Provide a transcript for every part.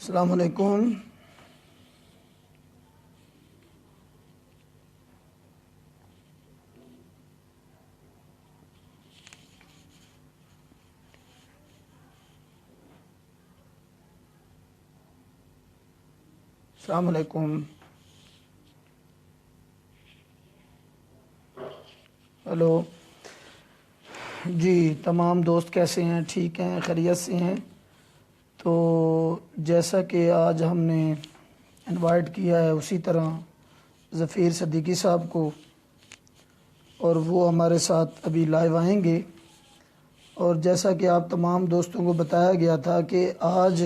السلام علیکم۔ السلام علیکم۔ ہلو جی، تمام دوست کیسے ہیں؟ ٹھیک ہیں؟ خیریت سے ہیں؟ تو جیسا کہ آج ہم نے انوائٹ کیا ہے اسی طرح ظفیر صدیقی صاحب کو، اور وہ ہمارے ساتھ ابھی لائیو آئیں گے۔ اور جیسا کہ آپ تمام دوستوں کو بتایا گیا تھا کہ آج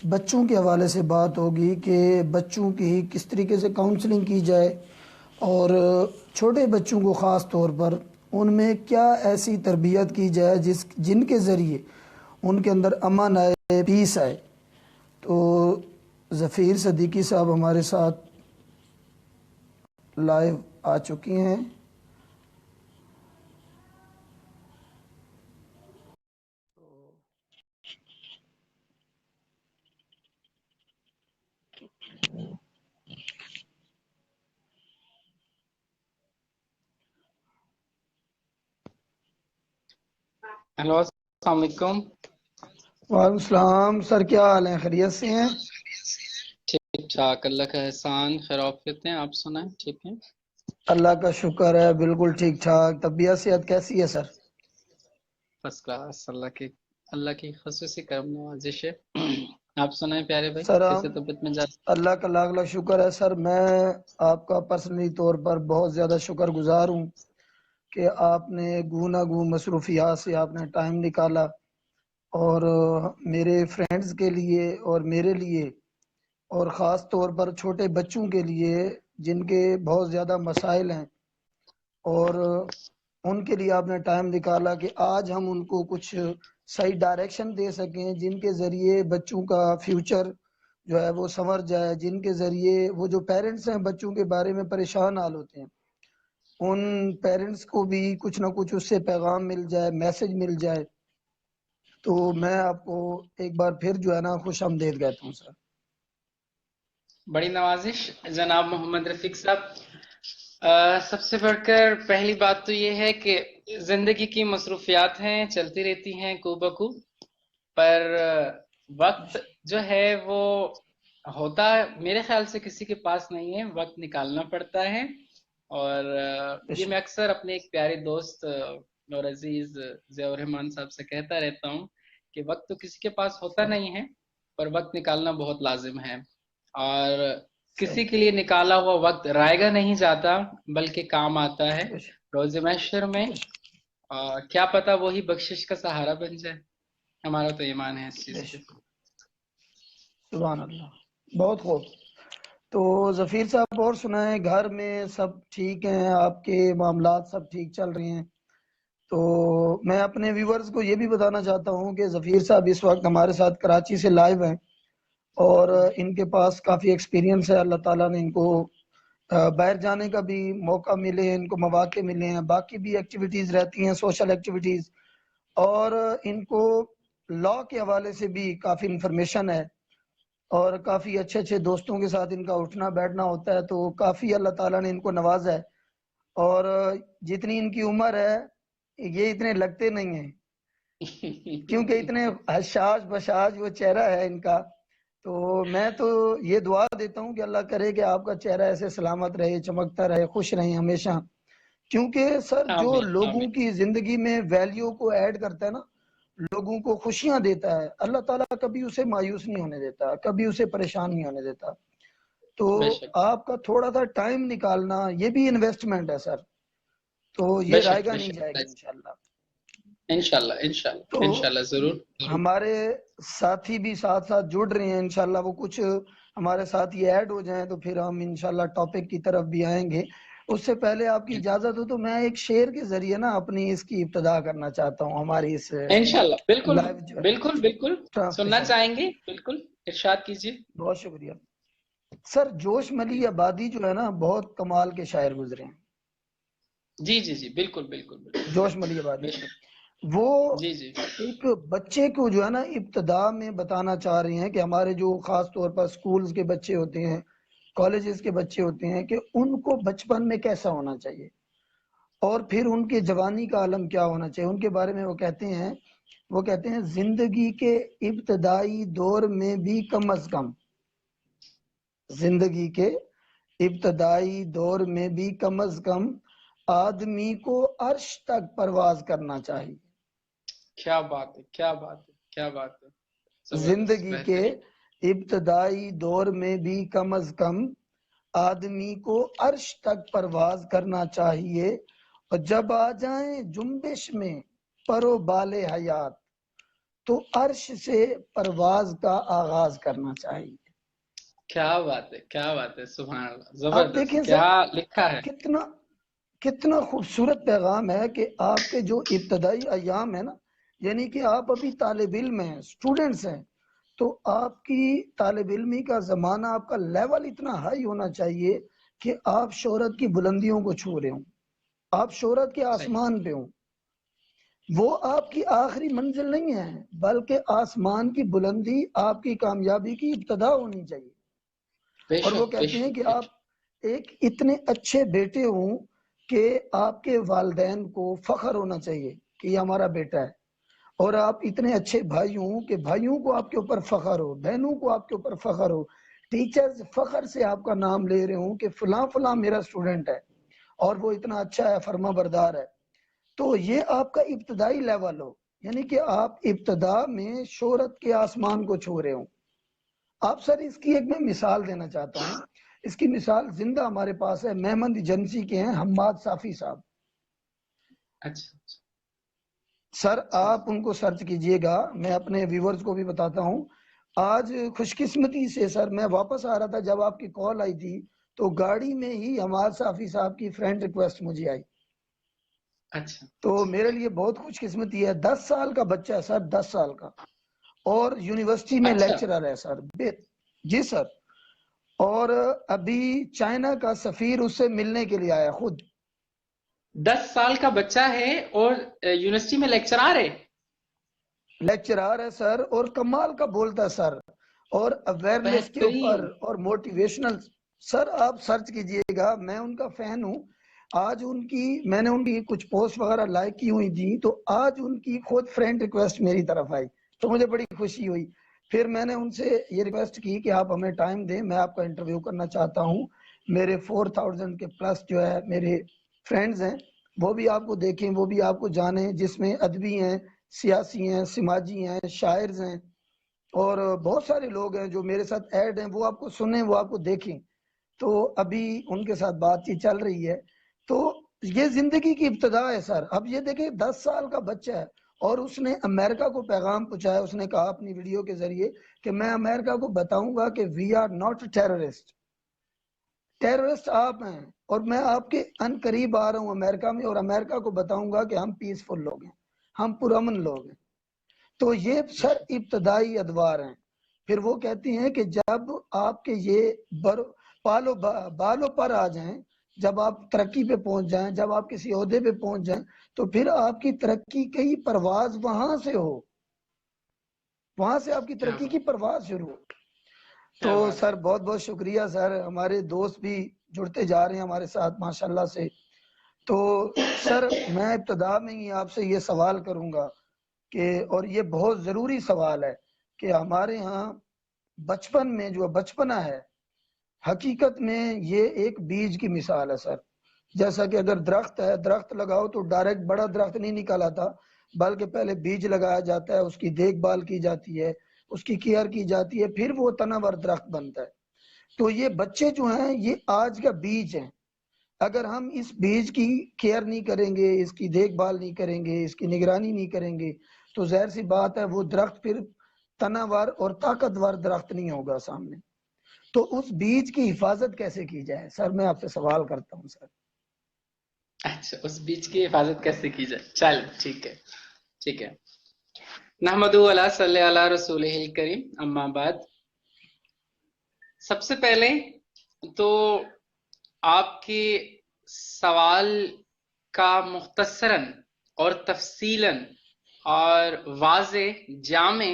بچوں کے حوالے سے بات ہوگی کہ بچوں کی کس طریقے سے کاؤنسلنگ کی جائے، اور چھوٹے بچوں کو خاص طور پر ان میں کیا ایسی تربیت کی جائے جن کے ذریعے ان کے اندر امن آئے، پیس آئے۔ تو ظفیر صدیقی صاحب ہمارے ساتھ لائیو آ چکی ہیں۔ ہیلو، السلام علیکم۔ وعلیکم السلام سر، کیا حال ہیں؟ خیریت سے ہیں؟ ٹھیک ٹھاک، اللہ کا احسان، خیر عافیت ہیں۔ آپ سنائیں، ٹھیک ہیں؟ اللہ کا شکر ہے، بالکل ٹھیک ٹھاک۔ طبیعت صحت کیسی ہے سر؟ فرسٹ کلاس، اللہ کی خصوصی کرم نوازش ہے۔ آپ سنائیں پیارے بھائی، سر کیسے طبیعت میں جاتے؟ اللہ کا لاکھ لاکھ شکر ہے سر۔ میں آپ کا پرسنلی طور پر بہت زیادہ شکر گزار ہوں کہ آپ نے گونا گو مصروفیات سے آپ نے ٹائم نکالا، اور میرے فرینڈز کے لیے اور میرے لیے، اور خاص طور پر چھوٹے بچوں کے لیے جن کے بہت زیادہ مسائل ہیں، اور ان کے لیے آپ نے ٹائم نکالا کہ آج ہم ان کو کچھ صحیح ڈائریکشن دے سکیں، جن کے ذریعے بچوں کا فیوچر جو ہے وہ سنور جائے، جن کے ذریعے وہ جو پیرنٹس ہیں بچوں کے بارے میں پریشان حال ہوتے ہیں، ان پیرنٹس کو بھی کچھ نہ کچھ اس سے پیغام مل جائے، میسج مل جائے۔ تو میں آپ کو ایک بار پھر جو ہے نا خوش آمدید کہتا ہوں سر۔ بڑی نوازش جناب محمد رفیق صاحب۔ سب سے بڑھ کر پہلی بات تو یہ ہے کہ زندگی کی مصروفیات ہیں، چلتی رہتی ہیں کو بکو، پر وقت جو ہے وہ ہوتا میرے خیال سے کسی کے پاس نہیں ہے، وقت نکالنا پڑتا ہے۔ اور یہ میں اکثر اپنے ایک پیارے دوست اور عزیز ضیاء الرحمان صاحب سے کہتا رہتا ہوں کہ وقت تو کسی کے پاس ہوتا نہیں ہے، پر وقت نکالنا بہت لازم ہے۔ اور کسی کے لیے نکالا ہوا وقت رائے گا نہیں جاتا، بلکہ کام آتا ہے روز محشر میں۔ کیا پتا وہی بخشش کا سہارا بن جائے، ہمارا تو ایمان ہے اس چیز پہ۔ سبحان اللہ، بہت خوب۔ تو ظفیر صاحب اور سنائیں، گھر میں سب ٹھیک ہیں؟ آپ کے معاملات سب ٹھیک چل رہے ہیں؟ تو میں اپنے ویورز کو یہ بھی بتانا چاہتا ہوں کہ ظفیر صاحب اس وقت ہمارے ساتھ کراچی سے لائیو ہیں، اور ان کے پاس کافی ایکسپیرینس ہے۔ اللہ تعالیٰ نے ان کو باہر جانے کا بھی موقع ملے، ان کو مواقع ملے ہیں، باقی بھی ایکٹیویٹیز رہتی ہیں، سوشل ایکٹیویٹیز، اور ان کو لاء کے حوالے سے بھی کافی انفارمیشن ہے، اور کافی اچھے اچھے دوستوں کے ساتھ ان کا اٹھنا بیٹھنا ہوتا ہے۔ تو کافی اللہ تعالیٰ نے ان کو نوازا ہے، اور جتنی ان کی عمر ہے یہ اتنے لگتے نہیں ہیں، کیونکہ اتنے حشاش بشاش وہ چہرہ ہے ان کا۔ تو میں تو یہ دعا دیتا ہوں کہ اللہ کرے کہ آپ کا چہرہ ایسے سلامت رہے، چمکتا رہے، خوش رہیں ہمیشہ، کیونکہ سر جو آمین لوگوں آمین۔ کی زندگی میں ویلیو کو ایڈ کرتا ہے نا، لوگوں کو خوشیاں دیتا ہے، اللہ تعالیٰ کبھی اسے مایوس نہیں ہونے دیتا، کبھی اسے پریشان نہیں ہونے دیتا۔ تو بے شک آپ کا تھوڑا سا ٹائم نکالنا یہ بھی انویسٹمنٹ ہے سر، تو بے یہ رائے شک گا بے نہیں شک، جائے گی انشاءاللہ۔ انشاءاللہ انشاءاللہ تو انشاءاللہ، ضرور ضرور۔ ہمارے ساتھی بھی ساتھ ساتھ جڑ رہے ہیں، انشاءاللہ وہ کچھ ہمارے ساتھ یہ ایڈ ہو جائیں تو پھر ہم انشاءاللہ ٹاپک کی طرف بھی آئیں گے۔ اس سے پہلے آپ کی اجازت ہو تو میں ایک شعر کے ذریعے نا اپنی اس کی ابتدا کرنا چاہتا ہوں، ہماری اس انشاءاللہ، بالکل لائیو جو ہے بالکل بالکل، سننا ٹرانسمیشن۔ چاہیں گے، بالکل ارشاد کیجیے۔ بہت شکریہ سر۔ جوش ملی آبادی جو ہے نا بہت کمال کے شاعر گزرے ہیں، جی جی جی، بالکل بالکل بالکل، جوش ملی آبادی۔ بے شک وہ جی جی ایک بچے کو جو ہے نا ابتدا میں بتانا چاہ رہے ہیں کہ ہمارے جو خاص طور پر سکولز کے بچے ہوتے ہیں، کالجز کے بچے ہوتے ہیں، کہ ان کو بچپن میں کیسا ہونا چاہیے اور پھر ان کے جوانی کا عالم کیا ہونا چاہیے. ان کے بارے میں وہ کہتے ہیں زندگی کے ابتدائی دور میں بھی کم از کم، زندگی کے ابتدائی دور میں بھی کم از کم آدمی کو عرش تک پرواز کرنا چاہیے. کیا بات ہے، کیا بات ہے، کیا بات ہے، زبردست، زندگی کے بہترین. ابتدائی دور میں بھی کم از کم آدمی کو عرش تک پرواز کرنا چاہیے، اور جب آ جائیں جنبش میں پرو بال حیات تو عرش سے پرواز کا آغاز کرنا چاہیے. کیا بات ہے، کیا بات ہے، سبحان اللہ، اب زبردست، دیکھیں سر، کیا لکھا ہے. کتنا کتنا خوبصورت پیغام ہے کہ آپ کے جو ابتدائی ایام ہے نا، یعنی کہ آپ ابھی طالب علم ہیں، اسٹوڈنٹس ہیں، تو آپ کی طالب علمی کا زمانہ، آپ کا لیول اتنا ہائی ہونا چاہیے کہ آپ شہرت کی بلندیوں کو چھو رہے ہوں، آپ شہرت کے صحیح. آسمان پہ ہوں. وہ آپ کی آخری منزل نہیں ہے، بلکہ آسمان کی بلندی آپ کی کامیابی کی ابتدا ہونی چاہیے. بے اور وہ شک، بے کہتے ہیں شک، کہ بے آپ شک. ایک اتنے اچھے بیٹے ہوں کہ آپ کے والدین کو فخر ہونا چاہیے کہ یہ ہمارا بیٹا ہے، اور آپ اتنے اچھے بھائی ہوں کہ بھائیوں کو آپ کے اوپر فخر ہو، بہنوں کو آپ کے اوپر فخر ہو، ٹیچرز فخر سے آپ کا نام لے رہے ہوں کہ فلاں فلاں میرا اسٹوڈنٹ ہے اور وہ اتنا اچھا ہے، فرما بردار ہے. تو یہ آپ کا ابتدائی لیول ہو، یعنی کہ آپ ابتدا میں شہرت کے آسمان کو چھو رہے ہوں. آپ سر اس کی ایک میں مثال دینا چاہتا ہوں. اس کی مثال زندہ ہمارے پاس ہے، مہمند ایجنسی کے ہیں حماد صافی صاحب. اچھا اچھا. سر جی جی. آپ ان کو سرچ کیجئے گا، میں اپنے ویورز کو بھی بتاتا ہوں. آج خوش قسمتی سے سر میں واپس آ رہا تھا، جب آپ کی کال آئی تھی تو گاڑی میں ہی حماد صافی صاحب کی فرینڈ ریکویسٹ مجھے آئی. اچھا تو اچھا. میرے لیے بہت خوش قسمتی ہے. 10 سال کا بچہ ہے سر، 10 سال کا، اور یونیورسٹی میں اچھا، لیکچرر ہے سر. جی سر. اور ابھی چائنا کا سفیر اس سے ملنے کے لیے آیا خود. 10 سال کا بچہ ہے اور یونیورسٹی میں لیکچرار ہے. لیکچرار ہے سر، اور کمال کا بولتا ہے سر، اور اویئرنیس کے اوپر بہترین. اور موٹیویشنل. سر آپ سرچ کیجئے گا، میں ان کا فین ہوں. آج میں نے ان کی کچھ پوسٹ وغیرہ لائک کی ہوئی تھی، تو آج ان کی خود فرینڈ ریکویسٹ میری طرف آئی تو مجھے بڑی خوشی ہوئی. پھر میں نے ان سے یہ ریکویسٹ کی کہ آپ ہمیں ٹائم دیں، میں آپ کا انٹرویو کرنا چاہتا ہوں. میرے 4000 کے پلس جو ہے میرے فرینڈز ہیں، وہ بھی آپ کو دیکھیں، وہ بھی آپ کو جانیں، جس میں ادبی ہیں، سیاسی ہیں، سماجی ہیں، شاعر ہیں، اور بہت سارے لوگ ہیں جو میرے ساتھ ایڈ ہیں. وہ آپ کو سنیں، وہ آپ کو دیکھیں. تو ابھی ان کے ساتھ بات چیت چل رہی ہے. تو یہ زندگی کی ابتدا ہے سر. اب یہ دیکھیں 10 سال کا بچہ ہے اور اس نے امریکہ کو پیغام پہنچایا. اس نے کہا اپنی ویڈیو کے ذریعے کہ میں امریکہ کو بتاؤں گا کہ we are not terrorist, terrorist آپ ہیں، اور میں آپ کے ان قریب آ رہا ہوں امریکہ میں، اور امریکہ کو بتاؤں گا کہ ہم پیسفل لوگ ہیں، ہم پرامن لوگ ہیں. تو یہ سر ابتدائی ادوار ہیں. پھر وہ کہتے ہیں کہ جب آپ کے یہ بالوں پر آ جائیں، جب آپ ترقی پہ پہنچ جائیں، جب آپ کسی عہدے پہ پہنچ جائیں، تو پھر آپ کی ترقی کی پرواز وہاں سے ہو، وہاں سے آپ کی کیا ترقی کی بات، پرواز شروع ہو. تو کیا بات سر ہے. بہت بہت شکریہ سر. ہمارے دوست بھی جڑتے جا رہے ہیں ہمارے ساتھ ماشاءاللہ سے. تو سر میں ابتدا میں ہی آپ سے یہ سوال کروں گا کہ، اور یہ بہت ضروری سوال ہے، کہ ہمارے ہاں بچپن میں جو بچپنا ہے، حقیقت میں یہ ایک بیج کی مثال ہے سر. جیسا کہ اگر درخت ہے، درخت لگاؤ تو ڈائریکٹ بڑا درخت نہیں نکل آتا، بلکہ پہلے بیج لگایا جاتا ہے، اس کی دیکھ بھال کی جاتی ہے، اس کی کیئر کی جاتی ہے، پھر وہ تناور درخت بنتا ہے. تو یہ بچے جو ہیں یہ آج کا بیج ہیں. اگر ہم اس بیج کی کیئر نہیں کریں گے، اس کی دیکھ بھال نہیں کریں گے، اس کی نگرانی نہیں کریں گے، تو ظاہر سی بات ہے وہ درخت پھر تناور اور طاقتور درخت نہیں ہوگا سامنے. تو اس بیج کی حفاظت کیسے کی جائے سر، میں آپ سے سوال کرتا ہوں سر. اچھا، اس بیچ کی حفاظت کیسے کی جائے؟ چل ٹھیک ہے، ٹھیک ہے. نحمدہ ولا صلی علی رسول کریم، اما بعد. سب سے پہلے تو آپ کے سوال کا مختصراً اور تفصیلاً اور واضح جامع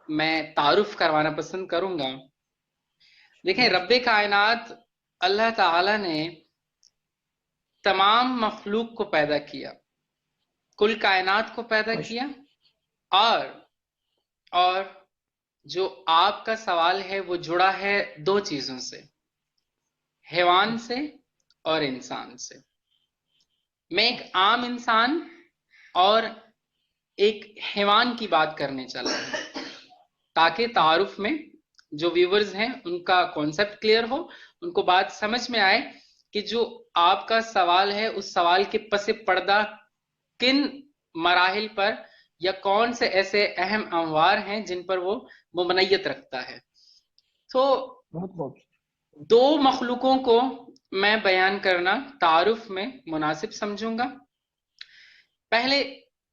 میں تعارف کروانا پسند کروں گا. دیکھیں، رب کائنات اللہ تعالی نے تمام مخلوق کو پیدا کیا، کل کائنات کو پیدا کیا. اور جو آپ کا سوال ہے وہ جڑا ہے دو چیزوں سے، حیوان سے اور انسان سے. میں ایک عام انسان اور ایک حیوان کی بات کرنے چلا ہوں تاکہ تعارف میں جو ویورز ہیں ان کا کانسیپٹ کلیئر ہو، ان کو بات سمجھ میں آئے کہ جو آپ کا سوال ہے اس سوال کے پس پردہ کن مراحل پر یا کون سے ایسے اہم اموار ہیں جن پر وہ ممنیت رکھتا ہے. تو دو مخلوقوں کو میں بیان کرنا تعارف میں مناسب سمجھوں گا. پہلے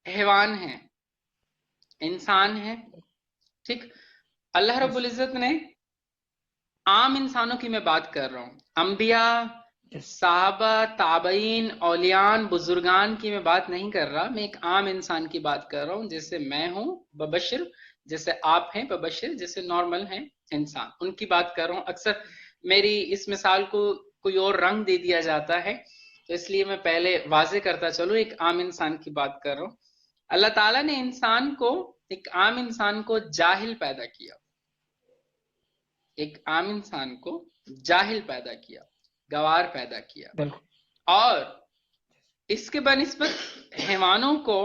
حیوان ہیں، انسان ہیں، ٹھیک. اللہ رب العزت نے عام انسانوں کی میں بات کر رہا ہوں، انبیاء، صحابہ، تابعین، اولیان، بزرگان کی میں بات نہیں کر رہا. میں ایک عام انسان کی بات کر رہا ہوں جیسے میں ہوں ببشر، جیسے آپ ہیں ببشر، جیسے نارمل ہیں انسان، ان کی بات کر رہا ہوں. اکثر میری اس مثال کو کوئی اور رنگ دے دیا جاتا ہے تو اس لیے میں پہلے واضح کرتا چلوں ایک عام انسان کی بات کر رہا ہوں. اللہ تعالیٰ نے انسان کو، ایک عام انسان کو جاہل پیدا کیا، ایک عام انسان کو جاہل پیدا کیا، گوار پیدا کیا. اور اس کے بنسبت حیوانوں کو،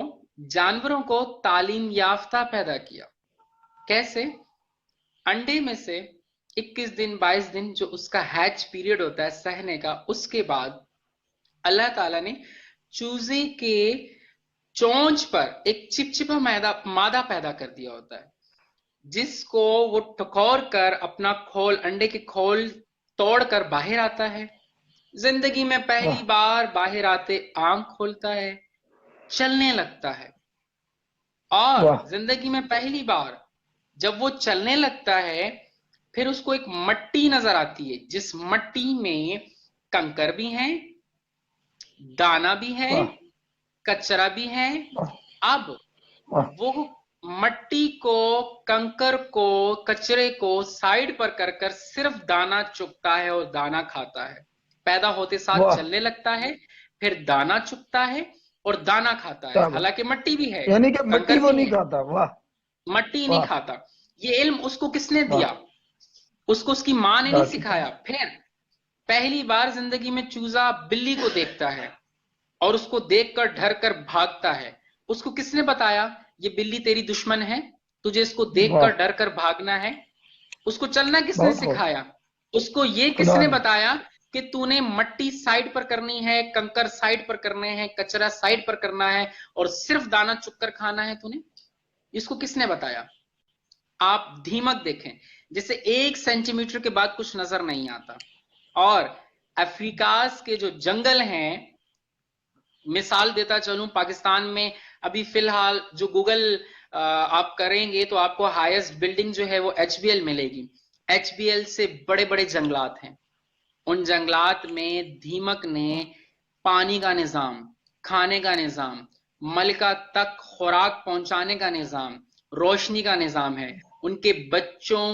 جانوروں کو تعلیم یافتہ پیدا کیا. کیسے؟ انڈے میں سے 21 دن 22 دن جو اس کا ہیچ پیریڈ ہوتا ہے سہنے کا، اس کے بعد اللہ تعالیٰ نے چوزے کے چونچ پر ایک چپچپا مادہ پیدا کر دیا ہوتا ہے جس کو وہ ٹکور کر اپنا کھول، انڈے کے کھول توڑ کر باہر آتا ہے. زندگی میں پہلی بار باہر آتے آنکھ کھولتا ہے، چلنے لگتا ہے. اور زندگی میں پہلی بار جب وہ چلنے لگتا ہے پھر اس کو ایک مٹی نظر آتی ہے جس مٹی میں کنکر بھی ہیں، دانا بھی ہے، کچرا بھی ہے. اب وہ مٹی کو، کنکر کو، کچرے کو سائیڈ پر کر کر صرف دانا چگتا ہے اور دانا کھاتا ہے. پیدا ہوتے ساتھ چلنے لگتا ہے، پھر دانا چگتا ہے اور دانا کھاتا ہے، حالانکہ مٹی بھی ہے، یعنی کہ مٹی کنکر وہ بھی نہیں ہے، کھاتا. مٹی نہیں کھاتا. یہ علم اس کو کس نے دیا؟ اس کو اس کی ماں نے نہیں سکھایا. پھر پہلی بار زندگی میں چوزا بلی کو دیکھتا ہے اور اس کو دیکھ کر ڈر کر بھاگتا ہے. اس کو کس نے بتایا یہ بلی تیری دشمن ہے، تجھے اس کو دیکھ کر ڈر کر بھاگنا ہے؟ اس کو چلنا کس نے سکھایا؟ اس کو یہ کس نے بتایا کہ تو نے مٹی سائیڈ پر کرنی ہے، کنکر سائیڈ پر کرنے ہیں، کچرا سائیڈ پر کرنا ہے اور صرف دانا چک کر کھانا ہے تو نے؟ اس کو کس نے بتایا؟ آپ دھیمک دیکھیں، جیسے 1 سینٹی میٹر کے بعد کچھ نظر نہیں آتا. اور افریقاز کے جو جنگل ہیں، مثال دیتا چلوں، پاکستان میں ابھی فی الحال جو گوگل آپ کریں گے تو آپ کو ہائیسٹ بلڈنگ جو ہے وہ ایچ بی ایل ملے گی. ایچ بی ایل سے بڑے بڑے جنگلات ہیں. ان جنگلات میں دھیمک نے پانی کا نظام، کھانے کا نظام، ملکہ تک خوراک پہنچانے کا نظام، روشنی کا نظام ہے، ان کے بچوں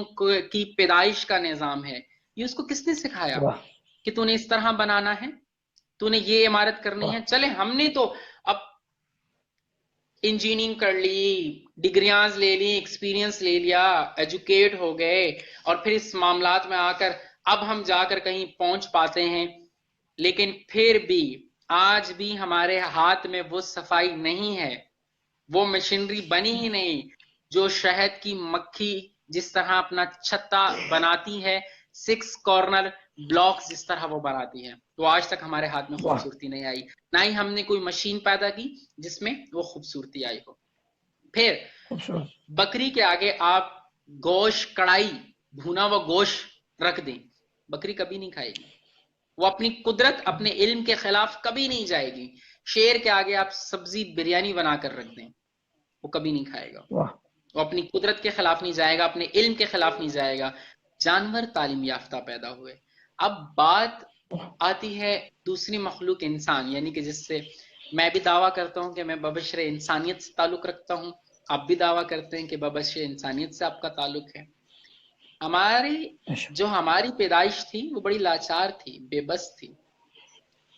کی پیدائش کا نظام ہے. یہ اس کو کس نے سکھایا کہ تو نے اس طرح بنانا ہے، تو نے یہ عمارت کرنی ہے؟ چلے ہم نے تو اب انجینئرنگ کر لی، ڈگریاں لے لی، ایکسپیرینس لے لیا، ایجوکیٹ ہو گئے، اور پھر اس معاملات میں آ کر اب ہم جا کر کہیں پہنچ پاتے ہیں. لیکن پھر بھی آج بھی ہمارے ہاتھ میں وہ صفائی نہیں ہے، وہ مشینری بنی ہی نہیں جو شہد کی مکھی جس طرح اپنا چھتا بناتی ہے، 6 کارنر بلاکس جس طرح وہ بناتی ہے، تو آج تک ہمارے ہاتھ میں خوبصورتی نہیں آئی. نہ ہی ہم نے کوئی مشین پیدا کی جس میں وہ خوبصورتی آئی ہو. پھر بکری کے آگے آپ گوشت کڑائی بھونا ہوا گوشت رکھ دیں، بکری کبھی نہیں کھائے گی. وہ اپنی قدرت، اپنے علم کے خلاف کبھی نہیں جائے گی. شیر کے آگے آپ سبزی بریانی بنا کر رکھ دیں، وہ کبھی نہیں کھائے گا. وہ اپنی قدرت کے خلاف نہیں جائے گا، اپنے علم کے خلاف نہیں جائے گا. جانور تعلیم یافتہ پیدا ہوئے. اب بات آتی ہے دوسری مخلوق انسان، یعنی کہ جس سے میں بھی دعویٰ کرتا ہوں کہ میں ببشر انسانیت سے تعلق رکھتا ہوں، آپ بھی دعویٰ کرتے ہیں کہ ببشر انسانیت سے آپ کا تعلق ہے۔ ہماری پیدائش تھی وہ بڑی لاچار تھی، بے بس تھی۔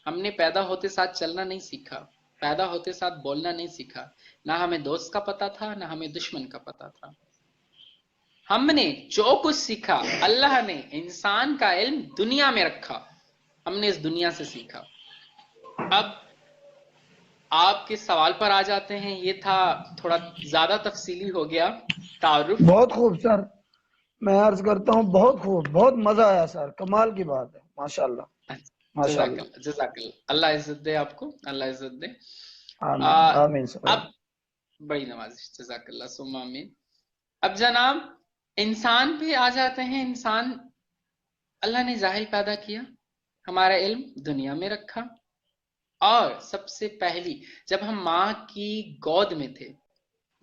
ہم نے پیدا ہوتے ساتھ چلنا نہیں سیکھا، پیدا ہوتے ساتھ بولنا نہیں سیکھا، نہ ہمیں دوست کا پتہ تھا نہ ہمیں دشمن کا پتہ تھا۔ ہم نے جو کچھ سیکھا اللہ نے انسان کا علم دنیا میں رکھا، ہم نے اس دنیا سے سیکھا۔ اب آپ کے سوال پر آ جاتے ہیں، یہ تھا تھوڑا زیادہ تفصیلی ہو گیا تعارف۔ بہت خوب سر، میں عرض کرتا ہوں بہت خوب، بہت مزہ آیا سر، کمال کی بات ہے، ماشاءاللہ ماشاء جزاک اللہ۔ اللہ، جزاک اللہ، اللہ عزت دے آپ کو، اللہ عزت دے۔ آمین آمین سر۔ اب بڑی نوازش، جزاک اللہ ثم آمین۔ اب جناب انسان پہ آ جاتے ہیں۔ انسان اللہ نے ظاہر پیدا کیا، ہمارا علم دنیا میں رکھا، اور سب سے پہلی جب ہم ماں کی گود میں تھے،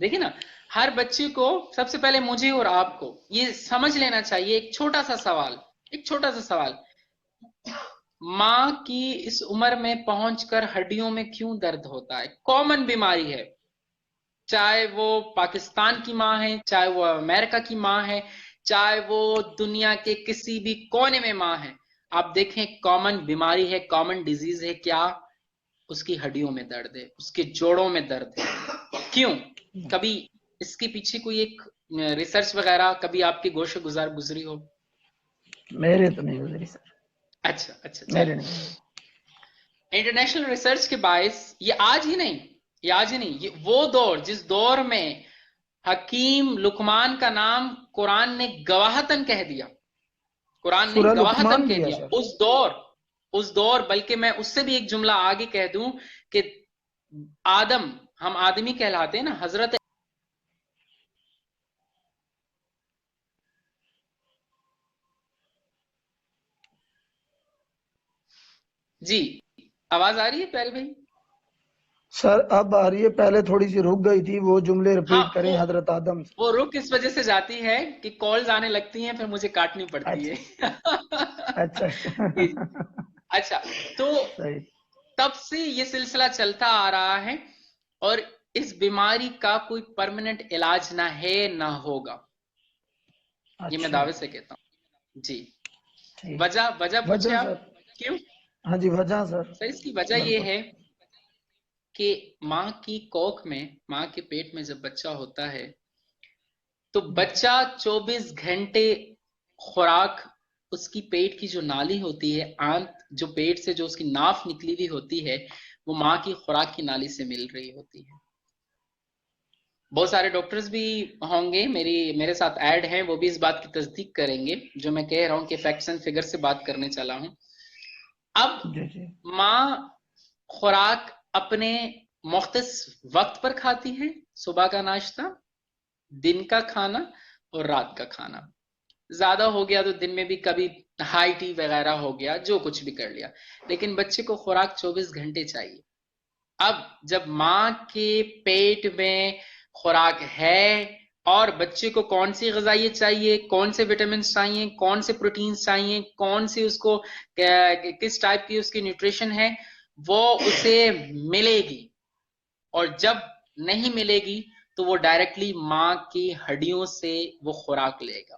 دیکھیں نا، ہر بچے کو سب سے پہلے مجھے اور آپ کو یہ سمجھ لینا چاہیے، ایک چھوٹا سا سوال، ماں کی اس عمر میں پہنچ کر ہڈیوں میں کیوں درد ہوتا ہے؟ کامن بیماری ہے، چاہے وہ پاکستان کی ماں ہے، چاہے وہ امریکہ کی ماں ہے، چاہے وہ دنیا کے کسی بھی کونے میں ماں ہے، آپ دیکھیں کامن بیماری ہے، کامن ڈیزیز ہے، کیا؟ اس کی ہڈیوں میں درد ہے، اس کے جوڑوں میں درد ہے۔ کیوں؟ کبھی اس کے پیچھے کوئی ایک ریسرچ وغیرہ کبھی آپ کی گوشے گزری ہو؟ میرے تو نہیں گزری سر، اچھا میرے چلیں۔ نہیں۔ انٹرنیشنل ریسرچ کے باعث یہ آج ہی نہیں، یہ وہ دور جس دور میں حکیم لقمان کا نام قرآن نے گواہتن کہہ دیا، قرآن نے سورہ گواہتن لقمان کہہ بھی ہے دیا، سر؟ اس دور بلکہ میں اس سے بھی ایک جملہ آگے کہہ دوں کہ آدم، ہم آدمی کہلاتے ہیں نا، حضرت جی آواز آ رہی ہے پیارے بھائی؟ سر اب آ رہی ہے، پہلے تھوڑی سی رک گئی تھی، وہ جملے ہاں، ریپیٹ کریں حضرت آدم سے۔ وہ رک اس وجہ سے جاتی ہے کہ کالز آنے لگتی ہیں، پھر مجھے کاٹنی پڑتی اچھا ہے۔ اچھا جی، اچھا، تو صحیح۔ تب سے یہ سلسلہ چلتا آ رہا ہے، اور اس بیماری کا کوئی پرماننٹ علاج نہ ہے نہ ہوگا، یہ میں اچھا دعوے سے کہتا ہوں۔ جی، ٹھیک۔ وجہ وجہ پوچھے آپ؟ سر؟ کیوں؟ ہاں جی وجہ سر، سر اس کی وجہ یہ بالکل۔ ہے کہ ماں کی کوکھ میں، ماں کے پیٹ میں جب بچہ ہوتا ہے تو بچہ 24 گھنٹے خوراک، اس کی پیٹ کی جو نالی ہوتی ہے، آنت جو پیٹ سے جو اس کی ناف نکلی ہوئی ہوتی ہے، وہ ماں کی خوراک کی نالی سے مل رہی ہوتی ہے۔ بہت سارے ڈاکٹرز بھی ہوں گے میرے ساتھ ایڈ ہیں، وہ بھی اس بات کی تصدیق کریں گے جو میں کہہ رہا ہوں کہ فیکٹس اینڈ فگر سے بات کرنے چلا ہوں۔ اب جی جی ماں خوراک اپنے مختص وقت پر کھاتی ہے، صبح کا ناشتہ، دن کا کھانا اور رات کا کھانا۔ زیادہ ہو گیا تو دن میں بھی کبھی ہائی ٹی وغیرہ ہو گیا، جو کچھ بھی کر لیا، لیکن بچے کو خوراک 24 گھنٹے چاہیے۔ اب جب ماں کے پیٹ میں خوراک ہے، اور بچے کو کون سی غذائیت چاہیے، کون سے وٹامنس چاہیے، کون سے پروٹینز چاہیے، کون سی اس کو کس ٹائپ کی اس کی نیوٹریشن ہے، وہ اسے ملے گی۔ اور جب نہیں ملے گی تو وہ ڈائریکٹلی ماں کی ہڈیوں سے وہ خوراک لے گا،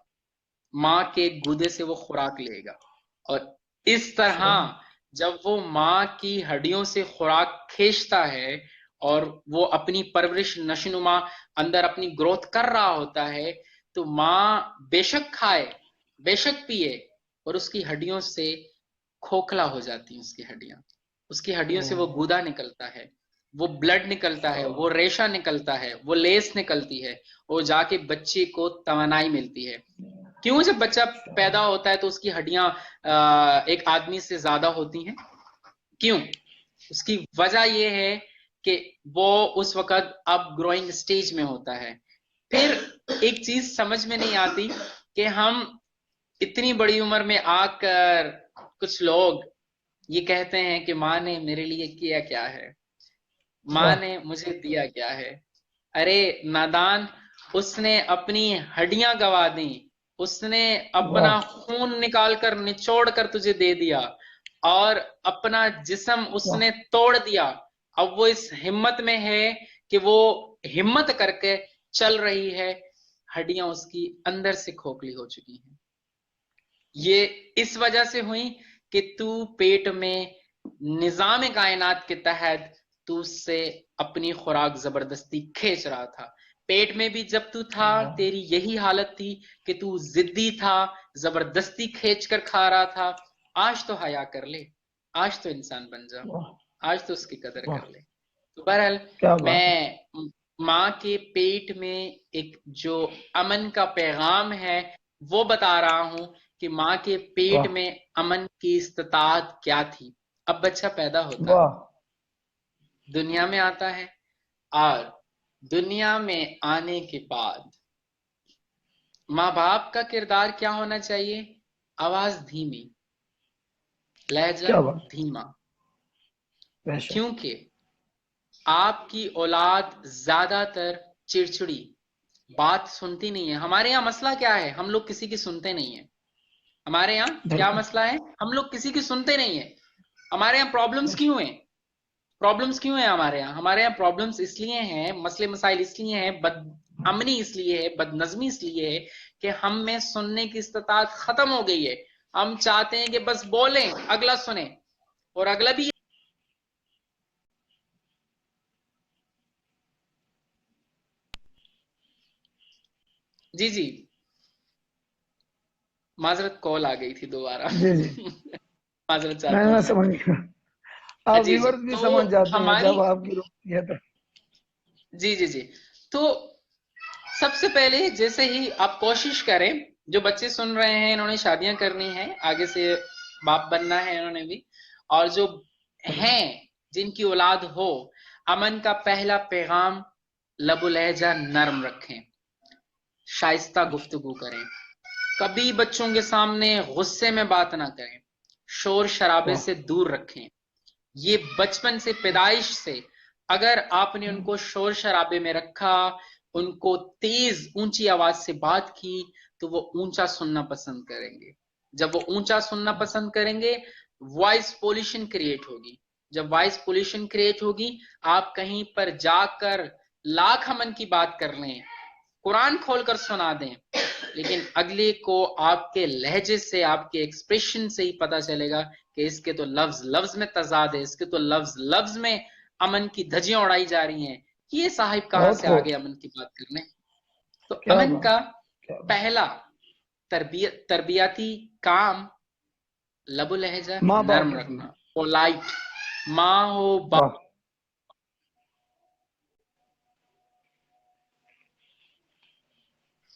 ماں کے گودے سے وہ خوراک لے گا، اور اس طرح سبحان جب وہ ماں کی ہڈیوں سے خوراک کھینچتا ہے اور وہ اپنی پرورش نشوونما اندر اپنی گروتھ کر رہا ہوتا ہے، تو ماں بے شک کھائے بے شک پیے، اور اس کی ہڈیوں سے کھوکھلا ہو جاتی ہیں، اس کی ہڈیوں سے وہ گودا نکلتا ہے، وہ بلڈ نکلتا ہے، وہ ریشہ نکلتا ہے، وہ لیس نکلتی ہے، اور جا کے بچے کو توانائی ملتی ہے۔ کیوں؟ جب بچہ پیدا ہوتا ہے تو اس کی ہڈیاں ایک آدمی سے زیادہ ہوتی ہیں، کیوں؟ اس کی وجہ یہ ہے کہ وہ اس وقت اب گروئنگ سٹیج میں ہوتا ہے۔ پھر ایک چیز سمجھ میں نہیں آتی کہ ہم اتنی بڑی عمر میں آ کر کچھ لوگ یہ کہتے ہیں کہ ماں نے میرے لیے کیا کیا ہے، ماں نے مجھے دیا کیا ہے۔ ارے نادان، اس نے اپنی ہڈیاں گوا دیں، اس نے اپنا واہ خون نکال کر نچوڑ کر تجھے دے دیا، اور اپنا جسم اس واہ نے توڑ دیا، اب وہ اس ہمت میں ہے کہ وہ ہمت کر کے چل رہی ہے، ہڈیاں اس کی اندر سے کھوکھلی ہو چکی ہیں. یہ اس وجہ سے ہوئی کہ تو پیٹ میں نظام کائنات کے تحت تو اس سے اپنی خوراک زبردستی کھینچ رہا تھا. پیٹ میں بھی جب تو تھا تیری یہی حالت تھی کہ تو ضدی تھا، زبردستی کھینچ کر کھا رہا تھا. آج تو حیا کر لے، آج تو انسان بن جا، آج تو اس کی قدر کر لے. تو بہرحال کیا بات ہے. میں ماں کے پیٹ میں ایک جو امن کا پیغام ہے وہ بتا رہا ہوں کہ ماں کے پیٹ واہ میں امن کی استطاعت کیا تھی. اب بچہ پیدا ہوتا ہے، واہ دنیا میں آتا ہے، اور دنیا میں آنے کے بعد ماں باپ کا کردار کیا ہونا چاہیے؟ آواز دھیمی، لہجہ کیا بات دھیما. بے شک. کیونکہ آپ کی اولاد زیادہ تر چڑچڑی، بات سنتی نہیں ہے. ہمارے یہاں مسئلہ کیا ہے؟ ہم لوگ کسی کی سنتے نہیں ہیں. ہمارے یہاں کیا بالکل مسئلہ ہے؟ ہم لوگ کسی کی سنتے نہیں ہیں. ہمارے یہاں پرابلمز بے شک. کیوں ہیں؟ پرابلمز کیوں ہیں ہمارے یہاں؟ ہمارے یہاں پرابلمز اس لیے ہیں، مسئلے مسائل اس لیے ہیں، بد امنی اس لیے ہے، بد نظمی اس لیے ہے کہ ہم میں سننے کی استطاعت ختم ہو گئی ہے. ہم چاہتے ہیں کہ بس بولیں، اگلا سنیں، اور اگلا بھی. جی جی، معذرت، کال آ گئی تھی دوبارہ. جی جی معذرت چاہتا ہوں میں میں. سمجھ گیا. آپ جی جی، ویورز بھی تو سمجھ جاتے ہیں ہماری، جب آپ کی روکتی ہے تو. جی جی جی، تو سب سے پہلے جیسے ہی آپ کوشش کریں، جو بچے سن رہے ہیں انہوں نے شادیاں کرنی ہیں، آگے سے باپ بننا ہے انہوں نے بھی، اور جو ہیں جن کی اولاد ہو، امن کا پہلا پیغام لب و لہجہ نرم رکھیں، شائستہ گفتگو کریں، کبھی بچوں کے سامنے غصے میں بات نہ کریں، شور شرابے واہ سے دور رکھیں. یہ بچپن سے، پیدائش سے اگر آپ نے ان کو شور شرابے میں رکھا، ان کو تیز اونچی آواز سے بات کی، تو وہ اونچا سننا پسند کریں گے. جب وہ اونچا سننا پسند کریں گے، وائس پولیوشن کریٹ ہوگی. جب وائس پولیوشن کریٹ ہوگی، آپ کہیں پر جا کر لاکھ امن کی بات کر لیں، قرآن کھول کر سنا دیں، لیکن اگلے کو آپ کے لہجے سے، آپ کے ایکسپریشن سے ہی پتا چلے گا کہ اس کے تو لفظ لفظ میں تضاد ہے، اس کے تو لفظ لفظ میں امن کی دھجیاں اڑائی جا رہی ہیں. یہ صاحب کہاں بہت سے خوب. آگے امن کی بات کرنے؟ تو کیا امن بات کا کیا بات. پہلا تربیتی کام لب و لہجہ ماں باپ نرم ہے رکھنا، پولائٹ. ماں ہو، واہ.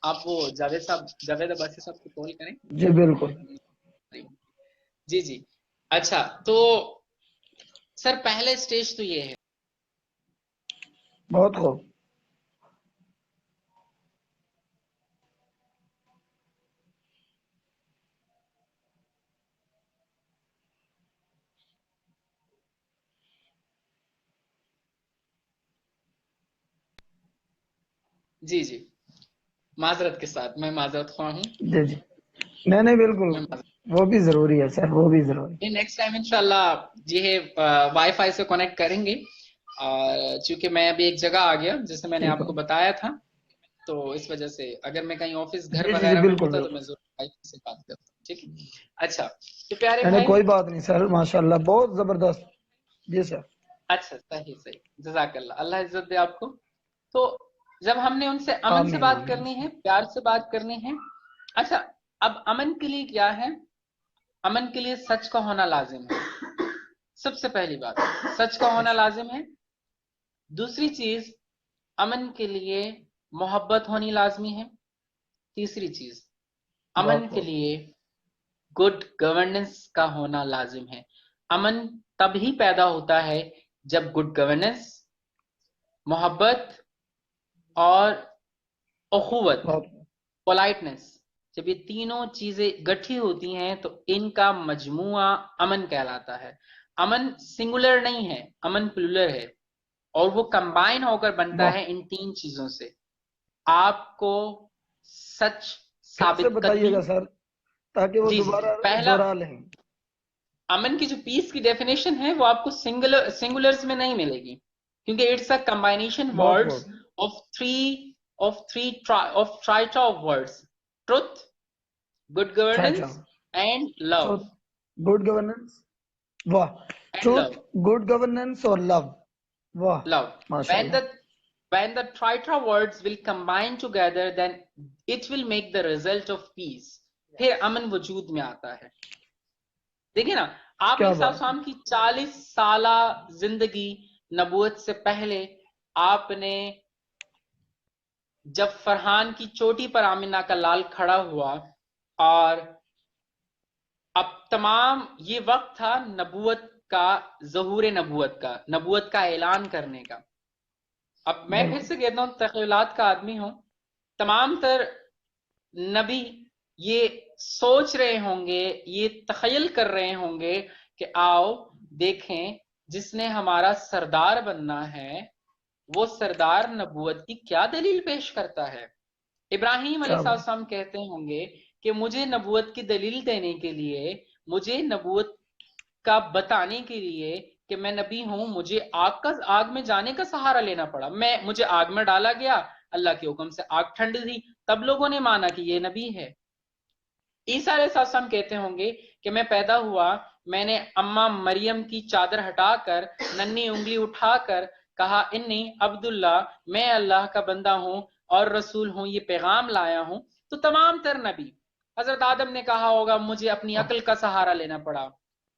آپ وہ جاوید صاحب، جاوید عباسی صاحب کو کال کریں. جی بالکل. جی جی، اچھا. تو سر پہلے سٹیج تو یہ ہے. بہت خوب. جی جی، معذرت کے ساتھ، میں معذرت خواہ ہوں. جی جی نہیں نہیں بالکل، میں معذرت، وہ بھی ضروری ہے سر، وہ بھی ضروری. نیکسٹ ٹائم انشاءاللہ یہ وائی فائی سے کنیکٹ کریں گے. اور چونکہ میں ابھی ایک جگہ آ گیا جیسے میں نے ٹھیک آپ ہے. کو بتایا تھا، تو اس وجہ سے اگر میں کہیں آفس گھر جی جی جی وغیرہ میں بالکل ہوتا تو بالکل. میں ضرور وائی فائی سے بات کرتا ہوں. ٹھیک ہے، اچھا. تو پیارے نہیں نہیں بھائی، کوئی بات نہیں سر، ماشاءاللہ بہت زبردست. جی سر. اچھا، صحیح صحیح، جزاک اللہ، اللہ عزت دے آپ کو. تو جب ہم نے ان سے امن سے آمین بات آمین. کرنی ہے، پیار سے بات کرنی ہے. اچھا، اب امن کے لیے کیا ہے؟ امن کے لیے سچ کا ہونا لازم ہے. سب سے پہلی بات، سچ کا ہونا لازم ہے. دوسری چیز، امن کے لیے محبت ہونی لازمی ہے. تیسری چیز، امن بہت کے خوب. لیے گڈ گورننس کا ہونا لازم ہے. امن تب ہی پیدا ہوتا ہے جب گڈ گورننس، محبت اور اخوت، بہت پولائٹنس، جب یہ تینوں چیزیں گٹھی ہوتی ہیں تو ان کا مجموعہ امن کہلاتا ہے. امن سنگولر نہیں ہے، امن پلورل ہے، اور وہ کمبائن ہو کر بنتا واہ. ہے ان تین چیزوں سے. آپ کو سچ پھر سے ثابت بتائیے قدمی. گا سر تاکہ وہ جی جی جی، دوبارہ پہلا، دوہرا لیں. امن کی جو پیس کی ڈیفینیشن ہے وہ آپ کو سنگولرز میں نہیں ملے گی، کیونکہ اٹس اے کمبائنیشن بہت ورڈز خوب. Of triad of words: truth, good اچھا. Governance and love. Truth, good governance, واہ. And love, truth, good governance اور لو. واہ، لو. ماشاء when Allah. the when the tritra words will combine together, then it will make the result of peace. پھر امن وجود میں آتا ہے. دیکھیں نا، آپ علیہ کیا بات ہے. السلام کی 40 سالہ زندگی نبوت سے پہلے، آپ نے جب فرحان کی چوٹی پر آمنہ کا لال کھڑا ہوا، اور اب تمام یہ وقت تھا نبوت کا، ظہور نبوت کا اعلان کرنے کا. اب میں پھر بالکل. سے کہتا ہوں، تخیلات کا آدمی ہوں، تمام تر نبی یہ سوچ رہے ہوں گے، یہ تخیل کر رہے ہوں گے کہ آؤ دیکھیں جس نے ہمارا سردار بننا ہے وہ سردار نبوت کی کیا دلیل پیش کرتا ہے. ابراہیم علیہ کیا بات. السلام کہتے ہوں گے کہ مجھے نبوت کی دلیل دینے کے لیے، مجھے نبوت کا بتانے کے لیے کہ میں نبی ہوں، مجھے آگ میں جانے کا سہارا لینا پڑا. مجھے آگ میں ڈالا گیا، اللہ کے حکم سے آگ ٹھنڈ تھی، تب لوگوں نے مانا کہ یہ نبی ہے. عیسیٰ علیہ السلام کہتے ہوں گے کہ میں پیدا ہوا، میں نے اماں مریم کی چادر ہٹا کر، ننھی انگلی اٹھا کر کہا انی عبداللہ، میں اللہ کا بندہ ہوں اور رسول ہوں، یہ پیغام لایا ہوں. تو تمام تر نبی، حضرت آدم نے کہا ہوگا مجھے اپنی عقل کا سہارا لینا پڑا،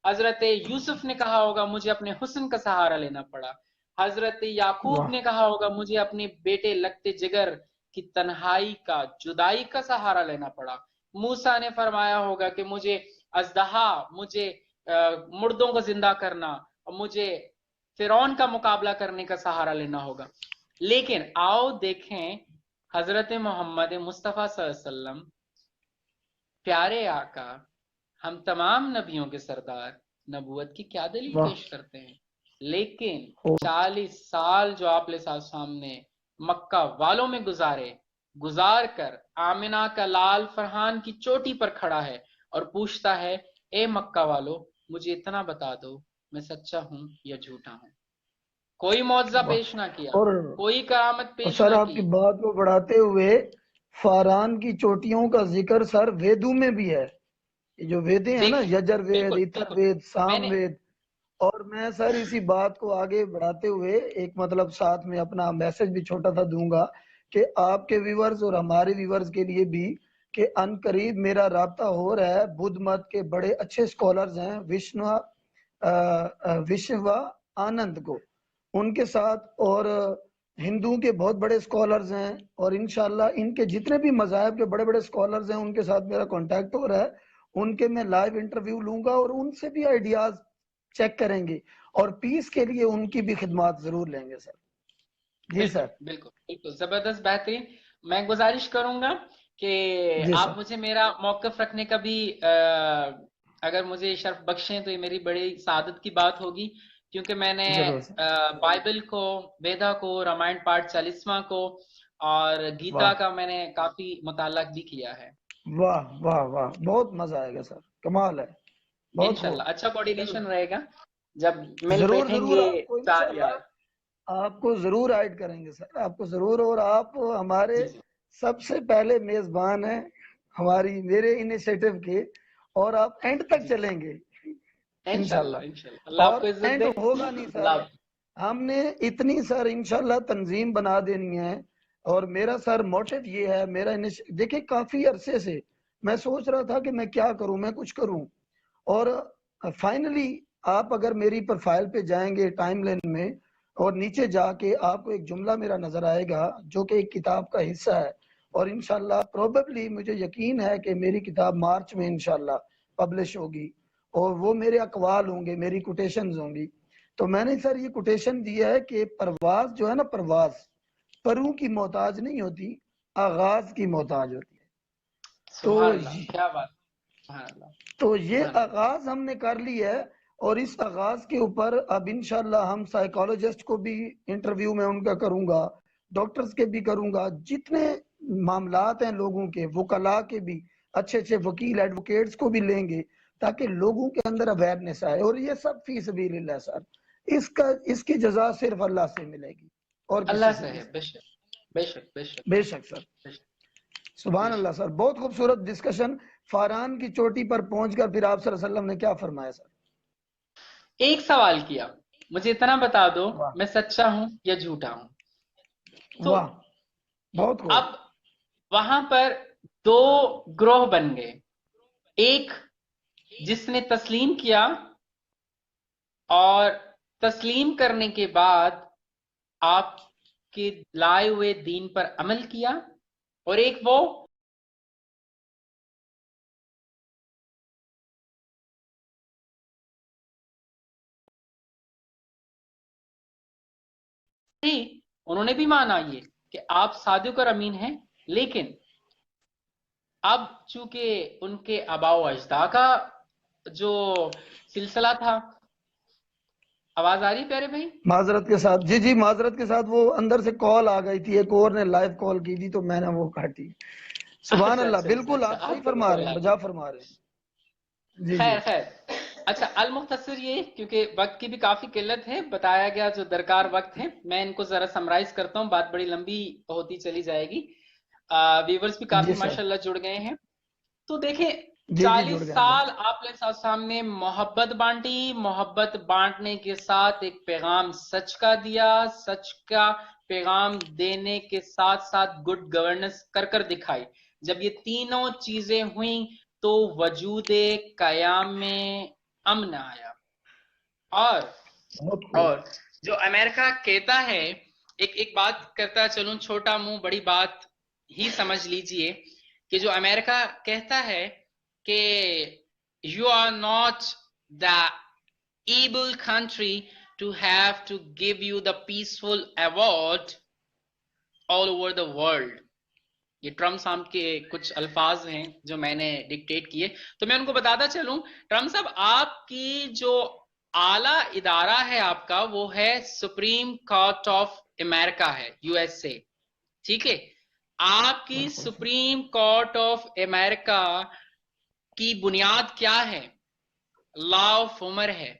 حضرت یوسف نے کہا ہوگا مجھے اپنے حسن کا سہارا لینا پڑا، حضرت یعقوب واہ. نے کہا ہوگا مجھے اپنے بیٹے لگتے جگر کی تنہائی کا، جدائی کا سہارا لینا پڑا. موسیٰ نے فرمایا ہوگا کہ مجھے اژدہا، مجھے مردوں کو زندہ کرنا اور مجھے فرعون کا مقابلہ کرنے کا سہارا لینا ہوگا. لیکن آؤ دیکھیں حضرت محمد مصطفیٰ صلی اللہ علیہ وسلم، پیارے آقا، ہم تمام نبیوں کے سردار، نبوت کی کیا دلیل واہ. پیش کرتے ہیں. لیکن خوب. 40 سال جو آپ علیہ السلام نے مکہ والوں میں گزار کر آمنہ کا لال فرحان کی چوٹی پر کھڑا ہے اور پوچھتا ہے اے مکہ والو، مجھے اتنا بتا دو میں سچا ہوں یا جھوٹا ہوں. کوئی معجزہ واہ. پیش نہ کیا، اور کوئی کرامت پیش سر نہ آپ کی کی. بات کو بڑھاتے ہوئے، فاران کی چوٹیوں کا ذکر سر ویدوں میں بھی ہے. یہ جو ویدیں ہیں نا، دیکھیں، یجر وید، بالکل اتر بالکل، وید، میں سام نے وید. اور میں سر اسی بات کو آگے بڑھاتے ہوئے ایک مطلب ساتھ میں اپنا میسج بھی چھوٹا سا دوں گا کہ آپ کے ویورز اور ہمارے ویورز کے لیے بھی، کہ ان قریب میرا رابطہ ہو رہا ہے بدھ مت کے بڑے اچھے سکولرز ہیں، وشوا آنند کو، ان کے ساتھ، اور ہندوؤں کے بہت بڑے سکولرز ہیں، اور انشاءاللہ ان کے جتنے بھی مذاہب کے بڑے بڑے سکولرز ہیں ان کے ساتھ میرا کانٹیکٹ ہو رہا ہے. ان کے میں لائیو انٹرویو لوں گا اور ان سے بھی آئیڈیاز چیک کریں گے، اور پیس کے لیے ان کی بھی خدمات ضرور لیں گے سر. جی بالکل سر. بالکل بالکل زبردست، بہترین. میں گزارش کروں گا کہ جی سر. آپ مجھے میرا موقف رکھنے کا بھی اگر مجھے شرف بخشیں تو یہ میری بڑی سعادت کی بات ہوگی، کیونکہ میں نے ضرور سر. بائبل کو، ویدا کو، رامائن پاٹ 40واں کو اور گیتا واہ کا میں نے کافی مطالعہ بھی کیا ہے. واہ واہ واہ، بہت مزہ آئے گا سر، کمال ہے. بہت خوب. انشاءاللہ اچھا کوارڈینیشن رہے گا جب مل ضرور بیٹھیں ضرور، گے آپ کو چار انشاءاللہ یار. آپ کو ضرور ایڈ کریں گے سر، آپ کو ضرور. اور آپ ہمارے جی جی، سب سے پہلے میزبان ہیں میرے انیشیٹو کے، اور آپ اینڈ تک جی چلیں گے انشاءاللہ انشاءاللہ. انشاءاللہ. اللہ آپ اور کو عزت اینڈ دے. ہوگا نہیں سر، اللہ ہم نے اتنی سر انشاءاللہ تنظیم بنا دینی ہے. اور میرا سر موٹیو یہ ہے، دیکھیں کافی عرصے سے میں سوچ رہا تھا کہ میں کیا کروں، میں کچھ کروں. اور فائنلی آپ اگر میری پروفائل پہ جائیں گے ٹائم لائن میں، اور نیچے جا کے آپ کو ایک جملہ میرا نظر آئے گا جو کہ ایک کتاب کا حصہ ہے. اور انشاءاللہ پروبیبلی مجھے یقین ہے کہ میری کتاب مارچ میں انشاءاللہ پبلش ہوگی، اور وہ میرے اقوال ہوں گے، میری کوٹیشنز ہوں گی. تو میں نے سر یہ کوٹیشن دیا ہے کہ پرواز جو ہے نا، پرواز پروں کی محتاج نہیں ہوتی، آغاز کی محتاج ہوتی ہے. سبحان اللہ، کیا بات. سبحان اللہ، تو یہ سبحان اللہ. آغاز ہم نے کر لی ہے. اور اس آغاز کے اوپر اب انشاءاللہ ہم سائیکالوجسٹ کو بھی انٹرویو میں ان کا کروں گا، ڈاکٹرز کے بھی کروں گا، جتنے معاملات ہیں لوگوں کے، وکلاء کے بھی، اچھے اچھے وکیل ایڈوکیٹس کو بھی لیں گے. تاکہ لوگوں کے اندر اویئرنیس آئے، اور یہ سب فی سبیل اللہ سر، اس کی جزا صرف اللہ سے ملے گی اور کسی اللہ سے سے نہیں ہے، سر۔ بے شک بے شک بے شک بے شک سر، بے شک سبحان بے اللہ شک۔ سر، بہت خوبصورت ڈسکشن۔ فاران کی چوٹی پر پہنچ کر پھر آپ صلی اللہ علیہ وسلم نے کیا فرمایا سر؟ ایک سوال کیا، مجھے اتنا بتا دو واہ میں سچا ہوں یا جھوٹا ہوں۔ تو واہ، بہت خوب۔ اب وہاں پر دو گروہ بن گئے، ایک جس نے تسلیم کیا اور تسلیم کرنے کے بعد آپ کے لائے ہوئے دین پر عمل کیا، اور ایک وہ تھی، انہوں نے بھی مانا یہ کہ آپ صادق اور امین ہیں، لیکن اب چونکہ ان کے آباء و اجداد کا جو سلسلہ تھا۔ آواز آ رہی پیارے بھائی؟ معذرت کے ساتھ، جی جی معذرت کے ساتھ، وہ اندر سے کال آ گئی تھی، ایک اور نے لائیو کال کی تھی تو میں نے وہ کاٹی۔ سبحان اچھا اللہ، اچھا اچھا بالکل اچھا، آپ صحیح آپ کو بھی فرما رہے کال ہیں، آ بجا گئی۔ فرما رہے ہیں، جی جی۔ خیر خیر، اچھا المختصر یہ، کیونکہ وقت کی بھی کافی قلت ہے، بتایا گیا جو درکار وقت ہے، میں ان کو ذرا سمرائز کرتا ہوں، بات بڑی لمبی ہوتی چلی جائے گی۔ ویورز بھی کافی جی سر، ماشاءاللہ جڑ گئے ہیں۔ تو دیکھیں، جی جی 40 جڑ گئے ہیں سال بھائی۔ آپ علیہ السلام نے محبت بانٹی، محبت بانٹنے کے ساتھ ایک پیغام سچ کا دیا، سچ کا پیغام دینے کے ساتھ ساتھ گڈ گورننس کر کر دکھائی۔ جب یہ تینوں چیزیں ہوئیں تو وجود قیام میں امن آیا۔ اور بہت خوب۔ اور جو امریکہ کہتا ہے، ایک بات کرتا چلوں، چھوٹا منہ بڑی بات ہی سمجھ لیجئے، کہ جو امریکہ کہتا ہے کہ you are not the able country to have to give you the peaceful award all over the world۔ یہ ٹرمپ صاحب کے کچھ الفاظ ہیں جو میں نے ڈکٹیٹ کیے، تو میں ان کو بتاتا چلوں، ٹرمپ صاحب آپ کی جو اعلیٰ ادارہ ہے آپ کا، وہ ہے سپریم کورٹ آف امریکہ ہے، یو ایس اے، ٹھیک ہے؟ آپ کی بالکل سر، سپریم کورٹ آف امریکہ کی بنیاد کیا ہے؟ لا آف عمر ہے،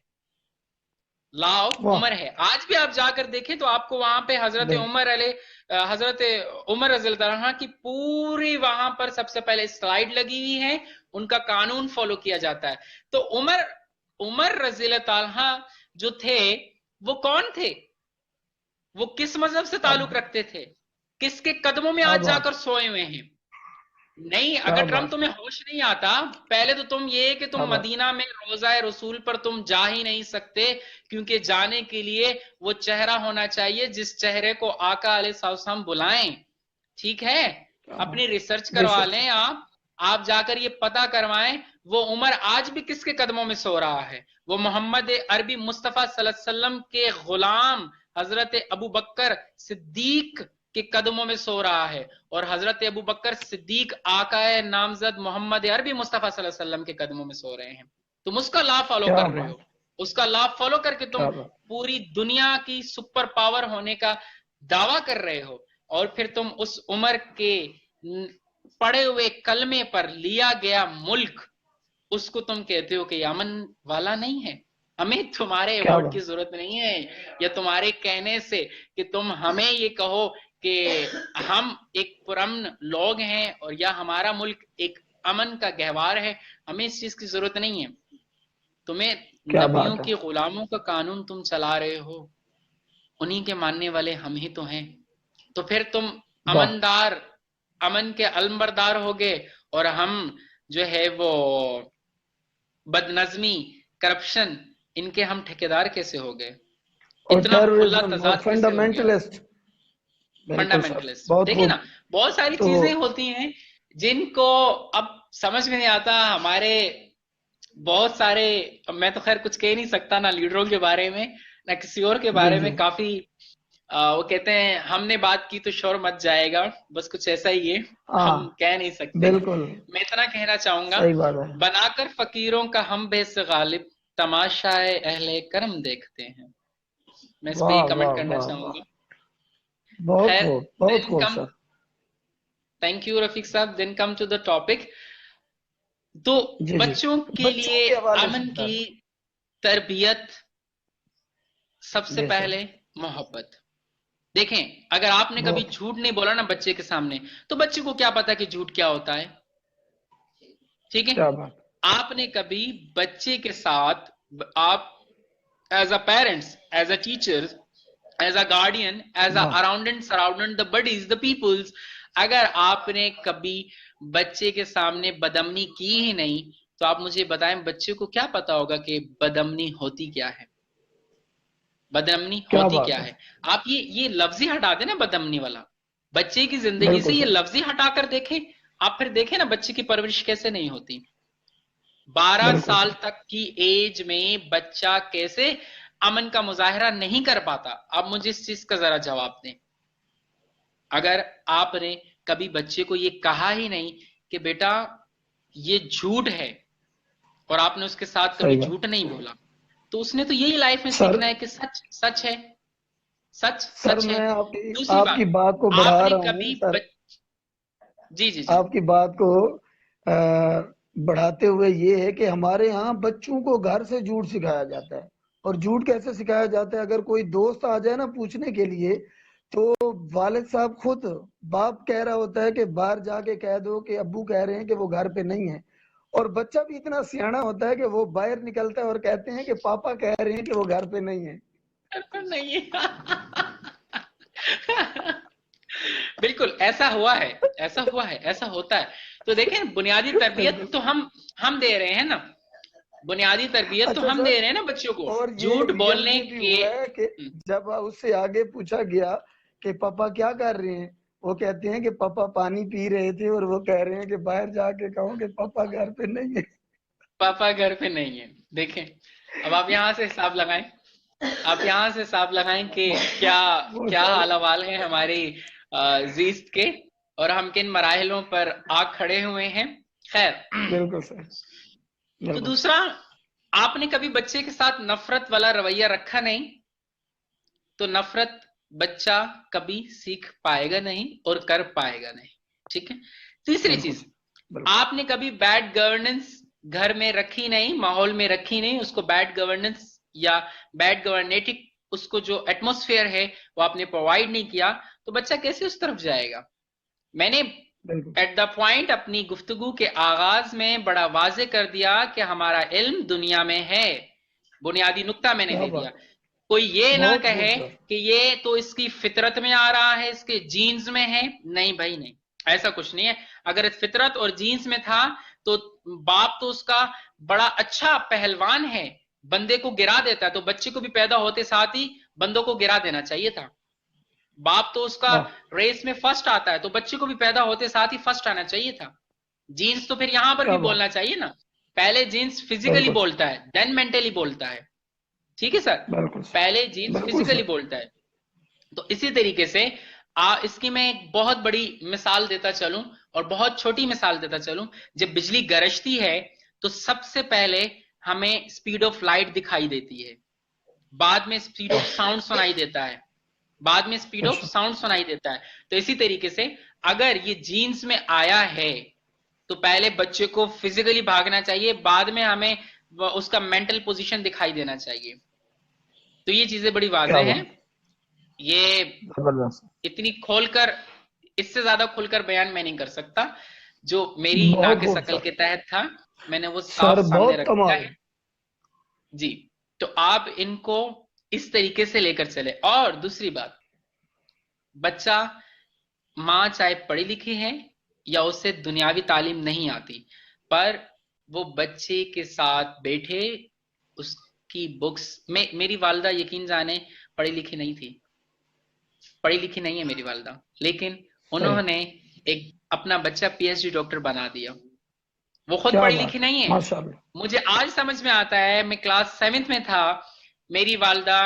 لا آف واہ، عمر ہے۔ آج بھی آپ جا کر دیکھیں تو آپ کو وہاں پہ حضرت عمر رضی اللہ عنہ کی پوری وہاں پر سب سے پہلے سلائیڈ لگی ہوئی ہے، ان کا قانون فالو کیا جاتا ہے۔ تو عمر رضی اللہ عنہ جو تھے، وہ کون تھے؟ وہ کس مذہب سے کیا تعلق رکھتے تھے؟ کس کے قدموں میں کیا آج جا بات کر ہے، سوئے ہوئے ہیں؟ نہیں، کیا اگر ٹرمپ بات ہے، تمہیں ہوش نہیں آتا، پہلے تو تم یہ کہ کیا تم بات۔ مدینہ میں روضہ رسول پر تم جا ہی نہیں سکتے، کیونکہ جانے کے لیے وہ چہرہ ہونا چاہیے جس چہرے کو آقا علیہ السلام بلائیں، ٹھیک ہے؟ کیا اپنی بات ریسرچ ہے، بے کروا شک لیں، سر۔ آپ جا کر یہ پتہ کروائیں وہ عمر آج بھی کس کے قدموں میں سو رہا ہے؟ وہ محمد عربی مصطفیٰ صلی اللہ علیہ وسلم کے غلام حضرت ابو بکر صدیق کے قدموں میں سو رہا ہے، اور حضرت ابو بکر صدیق آقا نامزد محمد عربی مصطفیٰ صلی اللہ علیہ وسلم کے قدموں میں سو رہے ہیں۔ تم اس کا لا فالو کیا کر رہے ہو، بات، اس کا لا فالو کر کے تم کیا بات، پوری دنیا کی سپر پاور ہونے کا دعویٰ کر رہے ہو، اور پھر تم اس عمر کے پڑے ہوئے کلمے پر لیا گیا ملک، اس کو تم کہتے ہو کہ یہ امن والا نہیں ہے۔ ہمیں تمہارے کیا ایوارڈ کی بات، ضرورت نہیں ہے، یا تمہارے کہنے سے کہ تم ہمیں یہ کہو کہ ہم ایک پرامن لوگ ہیں اور یا ہمارا ملک ایک امن کا گہوار ہے، ہمیں اس چیز کی ضرورت نہیں ہے۔ تمہیں کیا نبیوں بات ہے، کی غلاموں کا قانون تم چلا رہے ہو، انہی کے ماننے والے ہم ہی تو ہیں، تو پھر تم واہ، امن کے علمبردار ہوگے، اور ہم جو ہے وہ بد نظمی، کرپشن، ان کے ہم ٹھیکیدار کیسے ہو گئے؟ اور اتنا کھلا ٹیررزم اور تضاد کیسے ہو گیا؟ فنڈامنٹلسٹ، بالکل سر، فنڈامنٹلسٹ، بہت دیکھیں خوب۔ نا، بہت ساری تو چیزیں ہوتی ہیں جن کو اب سمجھ میں نہیں آتا۔ ہمارے بہت سارے، میں تو خیر کچھ کہہ نہیں سکتا، نہ لیڈروں کے بارے میں نہ کسی اور کے جی بارے میں، جی، کافی وہ کہتے ہیں ہم نے بات کی تو شور مچ جائے گا، بس کچھ ایسا ہی ہے، ہاں، ہم کہہ نہیں سکتے۔ بالکل میں اتنا کہنا چاہوں گا، صحیح بات ہے، بنا کر فقیروں کا ہم بے سے غالب، تماشائے اہل کرم دیکھتے ہیں۔ میں اس پہ یہ واہ کمنٹ واہ کرنا واہ چاہوں واہ، گا۔ بہت خیر، خوب، بہت دین خوب کم، سر۔ تھینک یو رفیق صاحب، دین کم ٹو دا ٹاپک۔ تو جی جی بچوں کے بچوں لیے کے حوالے سے امن بتا کی رہے تربیت سب ہیں سے جی سر پہلے محبت. دیکھیں اگر آپ نے کبھی بہت جھوٹ نہیں بولا نا بچے کے سامنے تو بچے کو کیا پتا کہ جھوٹ کیا ہوتا ہے. ٹھیک ہے. کیا بات آپ نے کبھی بچے کے ساتھ آپ as a parents as a teacher as a guardian as a ہاں around and surround the buddies the peoples اگر آپ نے کبھی بچے کے سامنے بدامنی کی ہی نہیں تو آپ مجھے بتائیں بچے کو کیا پتا ہوگا کہ بدامنی ہوتی کیا ہے. بدامنی کیا ہوتی بات کیا ہے ہے. آپ یہ لفظ ہی ہٹا دیں نا بدامنی والا بچے کی زندگی سے بالکل یہ سر لفظ ہی ہٹا کر دیکھیں. آپ پھر دیکھیں نا بچے کی پرورش کیسے نہیں ہوتی. 12 بالکل سال سر تک کی ایج میں بچہ کیسے امن کا مظاہرہ نہیں کر پاتا. اب مجھے اس چیز کا ذرا جواب دیں. اگر آپ نے کبھی بچے کو یہ کہا ہی نہیں کہ بیٹا یہ جھوٹ ہے اور آپ نے اس کے ساتھ کبھی صحیح جھوٹ بات نہیں بولا تو اس نے تو یہی لائف میں سر سیکھنا ہے کہ سچ سچ ہے. سچ سر سچ ہے. میں دوسری آپ بات کی بات کو آپ بڑھا نے رہا ہوں کبھی سر جی جی جی آپ کی بات کو بڑھاتے ہوئے یہ ہے کہ ہمارے ہاں بچوں کو گھر سے جھوٹ سکھایا جاتا ہے. اور جھوٹ کیسے سکھایا جاتا ہے؟ اگر کوئی دوست آ جائے نا پوچھنے کے لیے تو والد صاحب خود باپ کہہ رہا ہوتا ہے کہ باہر جا کے کہہ دو کہ ابو کہہ رہے ہیں کہ وہ گھر پہ نہیں ہے. اور بچہ بھی اتنا سیانا ہوتا ہے کہ وہ باہر نکلتا ہے اور کہتے ہیں کہ پاپا کہہ رہے ہیں کہ وہ گھر پہ نہیں ہے. نہیں بالکل ایسا ہوا ہے ایسا ہوا ہے ایسا ہوتا ہے. تو دیکھیں بنیادی بالکل. تربیت تو ہم دے رہے ہیں نا. بنیادی تربیت تو اچھا ہم سر دے رہے ہیں نا بچوں کو. اور جھوٹ ریئل بولنے میں بھی کے ہوا ہے کہ جب اس سے آگے پوچھا گیا کہ پاپا کیا کر رہے ہیں وہ کہتے ہیں کہ پاپا پانی پی رہے تھے اور وہ کہہ رہے ہیں کہ باہر جا کے کہو کہ پاپا گھر پہ نہیں ہے. پاپا گھر پہ نہیں ہے. دیکھیں اب آپ یہاں سے حساب لگائیں. آپ یہاں سے حساب لگائیں کہ کیا وہ کیا سر حال حوال ہے ہماری زیست کے اور ہم کن مراحلوں پر آ کھڑے ہوئے ہیں. خیر بالکل سر تو بالکل دوسرا آپ نے کبھی بچے کے ساتھ نفرت والا رویہ رکھا نہیں تو نفرت بچہ کبھی سیکھ پائے گا نہیں اور کر پائے گا نہیں. ٹھیک ہے. تیسری بالکل چیز بالکل آپ نے کبھی بیڈ گورننس گھر میں رکھی نہیں ماحول میں رکھی نہیں اس کو بیڈ گورننس یا بیڈ گورنیٹک اس کو جو ایٹموسفیئر ہے وہ آپ نے پرووائڈ نہیں کیا تو بچہ کیسے اس طرف جائے گا. میں نے بالکل ایٹ دا پوائنٹ اپنی گفتگو کے آغاز میں بڑا واضح کر دیا کہ ہمارا علم دنیا میں ہے. بنیادی نقطہ میں نے کیا دے دیا. بات ہے کوئی یہ نہ بہت خوب کہے سر کہ یہ تو اس کی فطرت میں آ رہا ہے اس کے جینز میں ہے. نہیں بھائی نہیں ایسا کچھ نہیں ہے. اگر فطرت اور جینز میں تھا تو باپ تو اس کا بڑا اچھا پہلوان ہے بندے کو گرا دیتا ہے تو بچے کو بھی پیدا ہوتے ساتھ ہی بندوں کو گرا دینا چاہیے تھا. باپ تو اس کا واہ ریس میں فرسٹ آتا ہے تو بچے کو بھی پیدا ہوتے ساتھ ہی فرسٹ آنا چاہیے تھا. جینز تو پھر یہاں پر کیا بھی بات بولنا چاہیے نا. پہلے جینز فزیکلی بالکل بولتا ہے دین مینٹلی بولتا ہے. ٹھیک ہے سر. بالکل پہلے جینز بالکل فزیکلی سر بولتا ہے. تو اسی طریقے سے اس کی میں ایک بہت بڑی مثال دیتا چلوں اور بہت چھوٹی مثال دیتا چلوں. جب بجلی گرجتی ہے تو سب سے پہلے ہمیں سپیڈ آف لائٹ دکھائی دیتی ہے. بعد میں سپیڈ آف ساؤنڈ سنائی دیتا ہے. بعد میں سپیڈ آف اچھا ساؤنڈ سنائی دیتا ہے. تو اسی طریقے سے اگر یہ جینز میں آیا ہے تو پہلے بچے کو فزیکلی بھاگنا چاہیے بعد میں ہمیں اس کا مینٹل پوزیشن دکھائی دینا چاہیے. تو یہ چیزیں بڑی کیا واضح ہیں. بات یہ زبردست اتنی کھول کر اس سے زیادہ کھل کر بیان میں نہیں کر سکتا. جو میری بہت ناقص خوب عقل سر کے تحت تھا میں نے وہ سر صاف سامنے بہت رکھا کمال ہے. جی تو آپ ان کو اس طریقے سے لے کر چلے. اور دوسری بات بچہ ماں چاہے پڑھی لکھی ہے یا اسے دنیاوی تعلیم نہیں آتی پر وہ بچے کے ساتھ بیٹھے اس کی بکس میں میری والدہ یقین جانے پڑھی لکھی نہیں تھی. پڑھی لکھی نہیں ہے میری والدہ لیکن صحیح انہوں نے ایک اپنا بچہ پی ایچ ڈی ڈاکٹر بنا دیا. وہ خود کیا پڑھی لکھی بات نہیں ہے. ماشاء اللہ مجھے آج سمجھ میں آتا ہے میں کلاس 7 میں تھا میری والدہ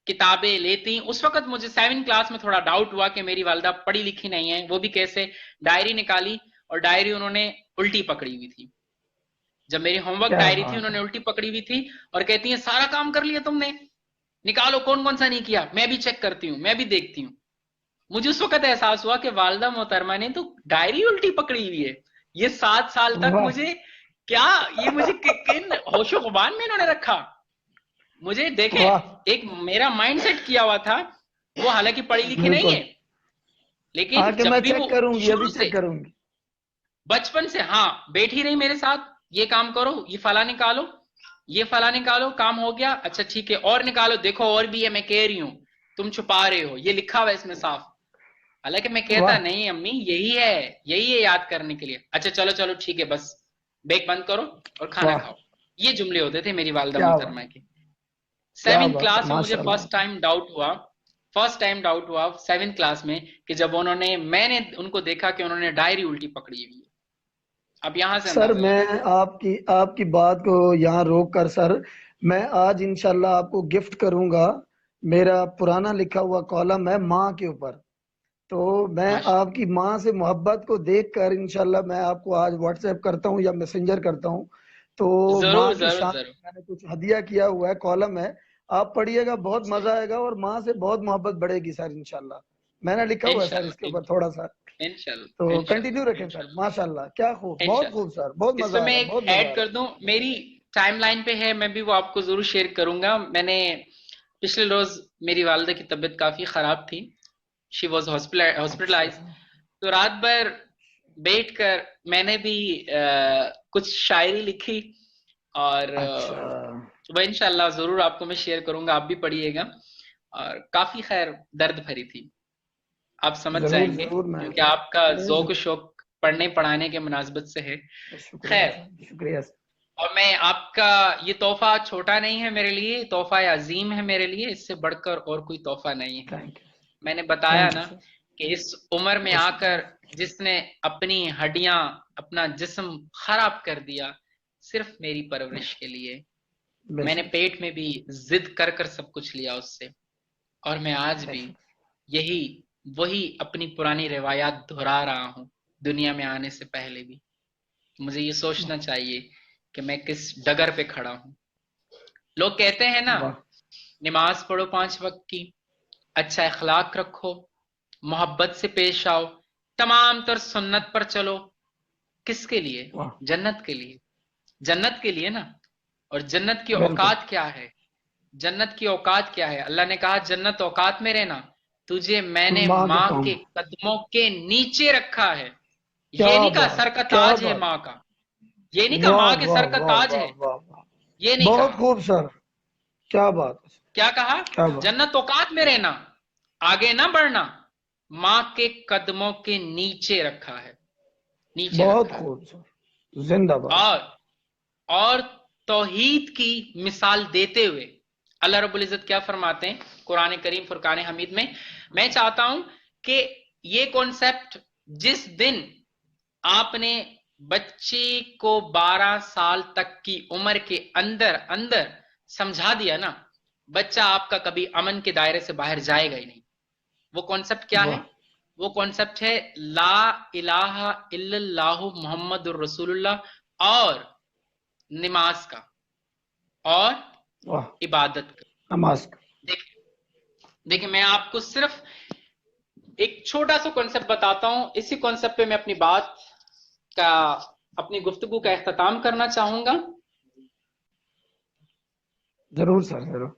کتابیں لیتی. اس وقت مجھے 7 کلاس میں تھوڑا ڈاؤٹ ہوا کہ میری والدہ پڑھی لکھی نہیں ہے. وہ بھی کیسے؟ ڈائری نکالی اور ڈائری انہوں نے الٹی پکڑی ہوئی تھی. جب میری ہوم ورک کیا ڈائری تھی بات انہوں ہے نے الٹی پکڑی ہوئی تھی اور کہتی ہیں سارا کام کر لیا تم نے نکالو کون کون سا نہیں کیا. میں بھی چیک کرتی ہوں میں بھی دیکھتی ہوں. مجھے اس وقت احساس ہوا کہ والدہ محترمہ نے تو ڈائری الٹی پکڑی ہوئی ہے. یہ 7 سال تک واہ مجھے کیا، یہ مجھے کن ہوش و غبان میں انہوں نے رکھا. مجھے دیکھیں واہ ایک میرا مائنڈ سیٹ کیا ہوا تھا، وہ حالانکہ پڑھی لکھی نہیں بالکل. ہے، لیکن ہاں کہ جب میں بھی چیک وہ کروں گی، ابھی شروع سے چیک کروں گی. بچپن سے ہاں بیٹھی رہی میرے ساتھ، یہ کام کرو، یہ فلاں نکالو، یہ فلاں نکالو، کام ہو گیا، اچھا ٹھیک ہے اور نکالو، دیکھو اور بھی ہے، میں کہہ رہی ہوں تم چھپا رہے ہو، یہ لکھا ہوا ہے اس میں صاف. حالانکہ میں کہتا واہ نہیں امی یہی ہے یاد کرنے کے لیے. اچھا چلو چلو ٹھیک ہے، بس بیک بند کرو اور کھانا واہ کھاؤ. یہ جملے ہوتے تھے میری والدہ کیا بات، محترمہ کے. کیا 7 بات ہے، کلاس میں مجھے ماشاء اللہ. فرسٹ ٹائم ڈاؤٹ ہوا 7 کلاس میں کہ جب میں نے ان کو دیکھا کہ انہوں نے ڈائری الٹی پکڑی ہوئی ہے. اب یہاں سے سر اندازہ میں لگائیں. آپ کی بات کو یہاں روک کر سر، میں آج انشاءاللہ آپ کو گفٹ کروں گا. میرا پرانا لکھا ہوا کالم ہے ماں کے اوپر. تو میں ماشاء آپ کی ماں سے محبت کو دیکھ کر انشاءاللہ میں آپ کو آج واٹس ایپ کرتا ہوں یا میسنجر کرتا ہوں. تو ماں ضرور کی ضرور شان ضرور. میں نے کچھ ہدیہ کیا ہوا ہے، کالم ہے. آپ پڑھیے گا، بہت مزہ آئے گا اور ماں سے بہت محبت بڑھے گی سر انشاءاللہ. میں نے لکھا ہوا ہے سر انشاءاللہ اس کے اوپر تھوڑا سا. تو انشاءاللہ انشاءاللہ کنٹینیو رکھیں سر، انشاءاللہ ماشاءاللہ کیا خوب، بہت انشاءاللہ. خوب سر، بہت اس مزہ پہ آ میں رہا ہے، ایک بہت مزہ ایڈ آ رہا کر دوں، میری ٹائم لائن پہ ہے، میں بھی وہ آپ کو ضرور شیئر کروں گا. میں نے پچھلے روز میری والدہ کی طبیعت کافی خراب تھی، شی واز ہے. اچھا ہاسپٹلائز. تو رات بھر بیٹھ کر میں نے بھی کچھ شاعری لکھی اور اچھا وہ انشاءاللہ ضرور آپ کو میں شیئر کروں گا، آپ بھی پڑھیے گا. اور کافی خیر درد بھری تھی، آپ سمجھ ضرور جائیں گے ضرور میں کیونکہ آپ کا ذوق و ضرور. شوق پڑھنے پڑھانے کے مناسبت سے ہے. شکریہ خیر، سر، شکریہ سر. اور میں آپ کا یہ تحفہ چھوٹا نہیں ہے میرے لیے، تحفہ عظیم ہے میرے لیے، اس سے بڑھ کر اور کوئی تحفہ نہیں ہے. تھینک یو، میں نے بتایا تھینک یو نا سر. کہ اس عمر میں بہت آ شکریہ. کر جس نے اپنی ہڈیاں اپنا جسم خراب کر دیا صرف میری پرورش کے لیے. بے میں نے شک سر. پیٹ میں بھی ضد کر کر سب کچھ لیا اس سے، اور میں آج بے بھی شک. وہی اپنی پرانی روایات دہرا رہا ہوں دنیا میں آنے سے پہلے بھی. مجھے یہ سوچنا چاہیے کہ میں کس ڈگر پہ کھڑا ہوں. لوگ کہتے ہیں نا واہ نماز پڑھو 5 وقت کی، اچھا اخلاق رکھو، محبت سے پیش آؤ، تمام تر سنت پر چلو. کس کے لیے؟ واہ، جنت کے لیے. جنت کے لیے نا. اور جنت کی بالکل. اوقات کیا ہے؟ جنت کی اوقات کیا ہے؟ اللہ نے کہا جنت اوقات میں رہنا، تجھے میں نے کے ماں کام، کے قدموں کے نیچے رکھا ہے. کیا یہ نہیں کہا بات، سر کا کیا تاج ہے بات. ماں کا، یہ نہیں کہا واہ ماں کے واہ سر کا واہ تاج واہ ہے، واہ واہ. یہ نہیں بہت کہا. خوب سر، کیا بات ہے. کیا کہا؟ کیا بات، جنت اوقات میں رہنا، آگے نہ بڑھنا، ماں کے قدموں کے نیچے رکھا ہے، نیچے بہت رکھا ہے. خوب سر. زندہ باد اور سر. اور توحید کی مثال دیتے ہوئے اللہ رب العزت کیا فرماتے ہیں قرآن کریم فرقان حمید میں؟ میں چاہتا ہوں کہ یہ کانسیپٹ جس دن آپ نے بچے کو 12 سال تک کی عمر کے اندر سمجھا دیا نا، بچہ آپ کا کبھی امن کے دائرے سے باہر جائے گا ہی نہیں. وہ کانسیپٹ کیا ہے؟ واہ وہ کانسیپٹ ہے لا الہ الا اللہ محمد الرسول اللہ، اور نماز کا اور واہ. عبادت کا. نماز کا. دیکھیں میں آپ کو صرف ایک چھوٹا سا کانسیپٹ بتاتا ہوں، اسی کانسیپٹ پہ میں اپنی گفتگو کا اختتام کرنا چاہوں گا. ضرور سر، ضرور.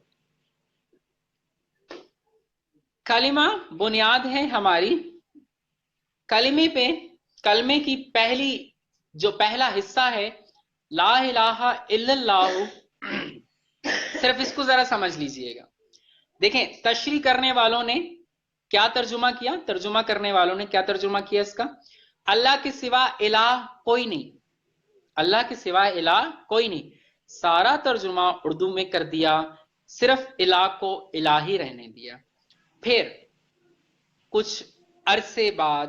کلمہ بنیاد ہے ہماری. کلمے کی پہلا حصہ ہے لا الہ الا اللہ. صرف اس کو ذرا سمجھ لیجئے گا. دیکھیں تشریح کرنے والوں نے کیا ترجمہ کیا، ترجمہ کرنے والوں نے کیا ترجمہ کیا اس کا؟ اللہ کے سوا الہ کوئی نہیں، اللہ کے سوا الہ کوئی نہیں. سارا ترجمہ اردو میں کر دیا، صرف الہ کو الہی رہنے دیا. پھر کچھ عرصے بعد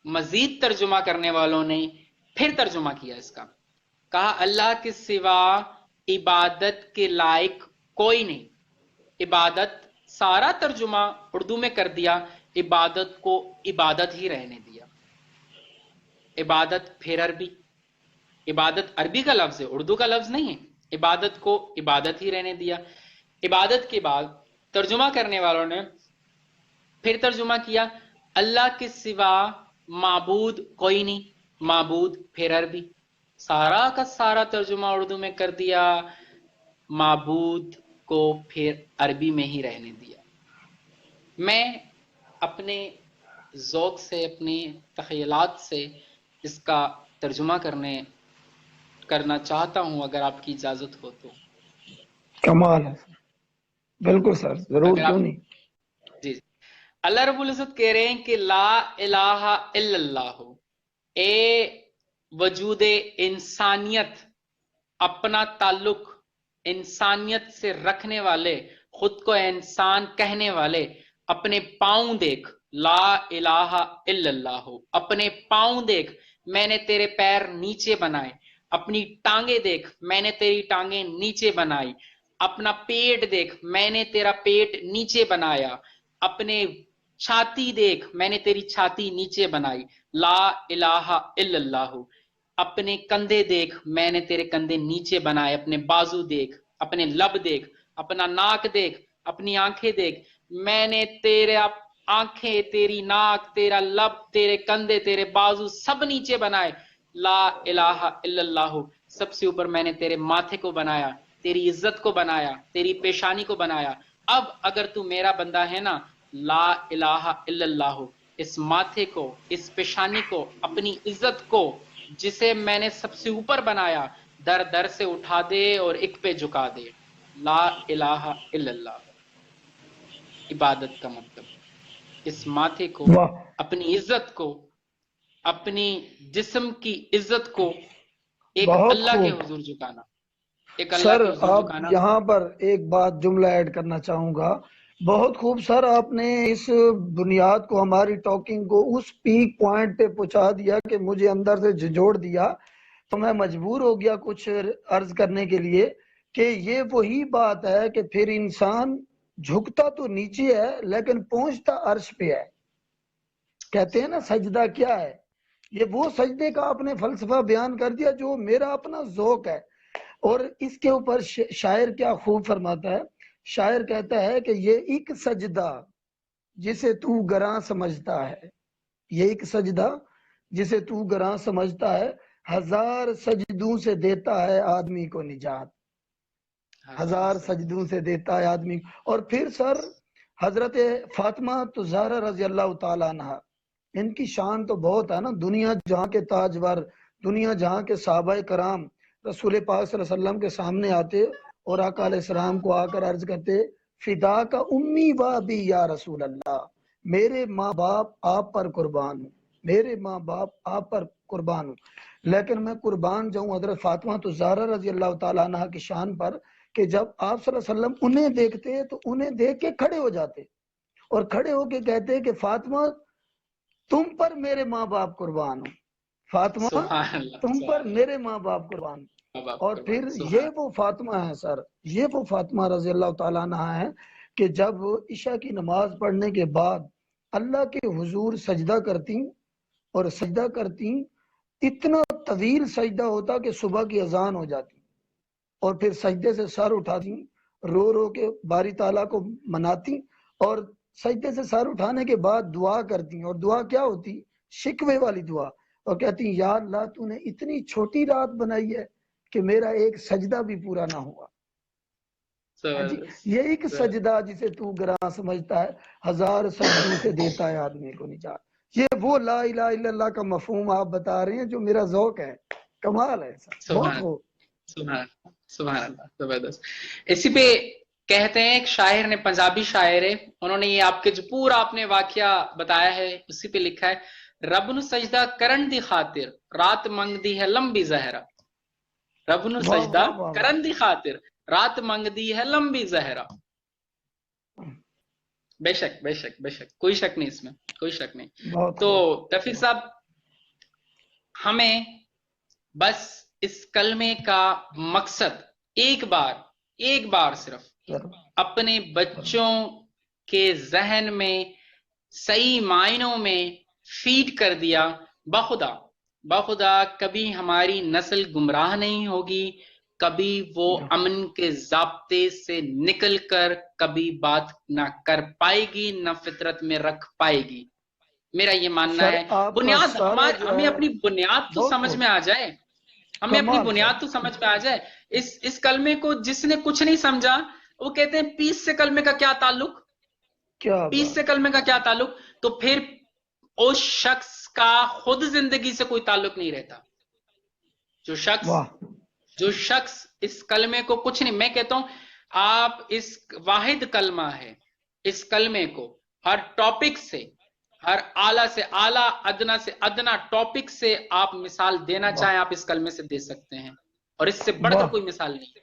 مزید ترجمہ کرنے والوں نے پھر ترجمہ کیا اس کا، کہا اللہ کے سوا عبادت کے لائق کوئی نہیں. عبادت سارا ترجمہ اردو میں کر دیا، عبادت کو عبادت ہی رہنے دیا. عبادت پھر عبادت عربی کا لفظ ہے، اردو کا لفظ نہیں ہے. عبادت کو عبادت ہی رہنے دیا. عبادت کے بعد ترجمہ کرنے والوں نے پھر ترجمہ کیا اللہ کے سوا معبود کوئی نہیں، معبود پھر عربی، سارا کا سارا ترجمہ اردو میں کر دیا، معبود کو پھر عربی میں ہی رہنے دیا۔ میں اپنے ذوق سے، اپنی تخیلات سے اس کا ترجمہ کرنا چاہتا ہوں، اگر آپ کی اجازت ہو تو۔ کمال ہے سر، بالکل سر، ضرور، اگر کیوں آپ نہیں۔ جی اللہ رب العزت کہہ رہے ہیں کہ لا الہ الا اللہ، اے وجود انسانیت، اپنا تعلق انسانیت سے رکھنے والے، خود کو انسان کہنے والے، اپنے پاؤں دیکھ، لا الہ الا اللہ، اپنے پاؤں دیکھ، میں نے تیرے پیر نیچے بنائے، اپنی ٹانگیں دیکھ، میں نے تیری ٹانگیں نیچے بنائی، اپنا پیٹ دیکھ، میں نے تیرا پیٹ نیچے بنایا، اپنے چھاتی دیکھ، میں نے تیری چھاتی نیچے بنائی، لا الہ الا اللہ، اپنے کندھے دیکھ، میں نے تیرے کندھے نیچے بنائے، اپنے بازو دیکھ، اپنے لب دیکھ، اپنا ناک دیکھ، اپنی آنکھیں دیکھ، میں نے تیرے آنکھیں، تیری ناک، تیرا لب، تیرے کندھے، تیرے بازو سب نیچے بنائے، لا الہ الا اللہ، سب سے اوپر میں نے تیرے ماتھے کو بنایا، تیری عزت کو بنایا، تیری پیشانی کو بنایا۔ اب اگر تو میرا بندہ ہے نا، لا الہ الا اللہ، اس ماتھے کو، اس پیشانی کو، اپنی عزت کو، جسے میں نے سب سے اوپر بنایا، در در سے اٹھا دے اور ایک پہ جھکا دے۔ لا الہ الا اللہ، عبادت کا مطلب اس ماتھے کو، واہ اپنی عزت کو، اپنی جسم کی عزت کو ایک بہت اللہ کے خوب حضور جھکانا، ایک اللہ سر، کے حضور آپ جھکانا۔ یہاں پر ایک بات جملہ ایڈ کرنا چاہوں گا۔ بہت خوب سر، آپ نے اس بنیاد کو، ہماری ٹاکنگ کو اس پیک پوائنٹ پہ پہنچا دیا کہ مجھے اندر سے جھنجھوڑ دیا، تو میں مجبور ہو گیا کچھ عرض کرنے کے لیے کہ یہ وہی بات ہے کہ پھر انسان جھکتا تو نیچے ہے لیکن پہنچتا عرش پہ ہے۔ کہتے ہیں نا سجدہ کیا ہے، یہ وہ سجدے کا آپ نے فلسفہ بیان کر دیا جو میرا اپنا ذوق ہے۔ اور اس کے اوپر شاعر کیا خوب فرماتا ہے، شاعر کہتا ہے کہ یہ ایک سجدہ جسے تو گراں سمجھتا ہے، یہ ایک سجدہ جسے تو گراں سمجھتا ہے، ہزار سجدوں سے دیتا ہے آدمی کو نجات، ہزار سجدوں سے دیتا ہے آدمی۔ اور پھر سر حضرت فاطمہ زہرا رضی اللہ تعالیٰ عنہ، ان کی شان تو بہت ہے نا، دنیا جہاں کے تاجور، دنیا جہاں کے صحابہ کرام رسول پاک صلی اللہ علیہ وسلم کے سامنے آتے اور آقا علیہ السلام کو آ کر عرض کرتے، فدا کا امی و ابی یا رسول اللہ، میرے ماں باپ آپ پر قربان ہوں، میرے ماں باپ آپ پر قربان ہوں۔ لیکن میں قربان جاؤں حضرت فاطمہ تو زہرا رضی اللہ تعالیٰ عنہ کی شان پر کہ جب آپ صلی اللہ علیہ وسلم انہیں دیکھتے تو انہیں دیکھ کے کھڑے ہو جاتے اور کھڑے ہو کے کہتے کہ فاطمہ تم پر میرے ماں باپ قربان ہوں، فاطمہ سبحان اللہ، تم پر سبحان میرے ماں باپ قربان ہوں۔ اللہ، باپ اور قربان، پھر سبحان یہ وہ فاطمہ ہے سر، یہ وہ فاطمہ رضی اللہ تعالیٰ عنہ ہے کہ جب عشاء کی نماز پڑھنے کے بعد اللہ کے حضور سجدہ کرتی اور سجدہ کرتی، اتنا طویل سجدہ ہوتا کہ صبح کی اذان ہو جاتی، اور پھر سجدے سے سر اٹھاتی، رو رو کے باری تعالیٰ کو مناتی، اور سجدے سے سر اٹھانے کے بعد دعا کرتی، اور دعا کیا ہوتی؟ شکوے والی دعا، اور کہتی یا اللہ تو نے اتنی چھوٹی رات بنائی ہے کہ میرا ایک سجدہ بھی پورا نہ ہوا۔ ہاں جی، یہ ایک سجدہ جسے تو گراں سمجھتا ہے، ہزار سجدوں سے دیتا ہے آدمی کو نجات۔ یہ وہ لا الہ الا اللہ کا مفہوم آپ بتا رہے ہیں جو میرا ذوق ہے، کمال ہے سر، بہت سبحان خوب۔ سبحان سبحان اللہ، زبردست۔ اسی پہ کہتے ہیں ایک شاعر نے، پنجابی شاعر ہے، انہوں نے یہ آپ کے جو پورا آپ نے واقعہ بتایا ہے اسی پہ لکھا ہے، رب نو سجدہ کرن دی خاطر رات منگ دی ہے لمبی زہرا، رب نو واہ سجدہ واہ واہ کرن دی خاطر رات منگ دی ہے لمبی زہرا۔ بے شک بے شک بے شک، کوئی شک نہیں اس میں، کوئی شک نہیں۔ بہت تو خوب۔ رفیق صاحب، ہمیں بس اس کلمے کا مقصد ایک بار صرف اپنے بچوں کے ذہن میں صحیح معنوں میں فیڈ کر دیا، بخدا کبھی ہماری نسل گمراہ نہیں ہوگی، کبھی وہ امن کے ضابطے سے نکل کر کبھی بات نہ کر پائے گی، نہ فطرت میں رکھ پائے گی۔ میرا یہ ماننا سر ہے آپ کا بنیاد سارا جو ہمیں ہے اپنی بنیاد تو بہت سمجھ خوب، میں آ جائے، ہمیں اپنی کمال سر، بنیاد تو سمجھ میں آ جائے۔ اس کلمے کو جس نے کچھ نہیں سمجھا، وہ کہتے ہیں پیس سے کلمے کا کیا تعلق، کیا پیس بات، سے کلمے کا کیا تعلق؟ تو پھر اس شخص کا خود زندگی سے کوئی تعلق نہیں رہتا۔ واہ، جو شخص اس کلمے کو کچھ نہیں، میں کہتا ہوں آپ اس واحد کلمہ ہے، اس کلمے کو ہر ٹاپک سے، ہر اعلیٰ سے اعلیٰ، ادنا سے ادنا ٹاپک سے آپ مثال دینا واہ، چاہیں، آپ اس کلمے سے دے سکتے ہیں، اور اس سے بڑھ کر واہ۔ کوئی مثال نہیں۔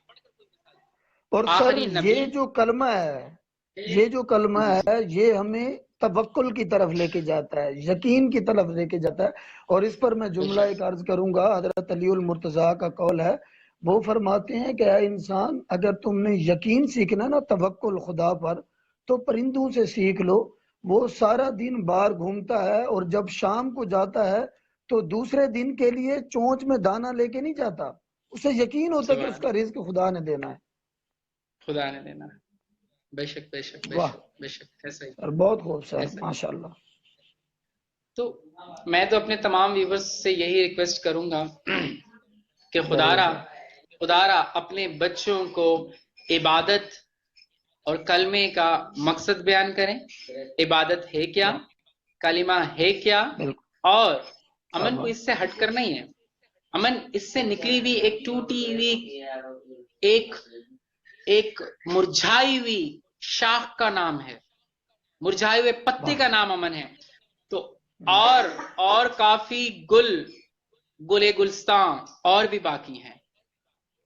اور سر آخری نبی یہ جو کلمہ ہے، یہ جو کلمہ جی جی ہے یہ ہمیں توکل کی طرف لے کے جاتا ہے، یقین کی طرف لے کے جاتا ہے۔ اور اس پر میں بے جملہ شک ایک عرض کروں گا، حضرت علی المرتضیٰ کا قول ہے، وہ فرماتے ہیں کہ اے انسان، اگر تم نے یقین سیکھنا نا توکل خدا پر، تو پرندوں سے سیکھ لو۔ وہ سارا دن باہر گھومتا ہے، اور جب شام کو جاتا ہے تو دوسرے دن کے لیے چونچ میں دانہ لے کے نہیں جاتا، اسے یقین ہوتا ہے کہ سبحان اس کا رزق خدا نے دینا ہے۔ خدا نے دینا ہے۔ بے شک بے شک بے واہ شک بے شک، ایسا ہی سر، بہت خوب سر، ایسا ہی۔ ماشاءاللہ۔ تو میں تو اپنے تمام ویورز سے یہی ریکویسٹ کروں گا کہ ضرور سر، خدا را اپنے بچوں کو عبادت اور کلمے کا مقصد بیان کریں۔ عبادت ہے کیا، واہ، کلمہ ہے کیا، بالکل، اور امن کو فرمائیں، اس سے ہٹ کر نہیں ہے۔ امن اس سے نکلی ہوئی ایک ٹوٹی ہوئی، ایک ایک مرجھائی ہوئی شاخ کا نام ہے، مرجھائے ہوئے پتے واہ، کا نام امن ہے۔ تو اور کافی گلے گلستان اور بھی باقی ہیں،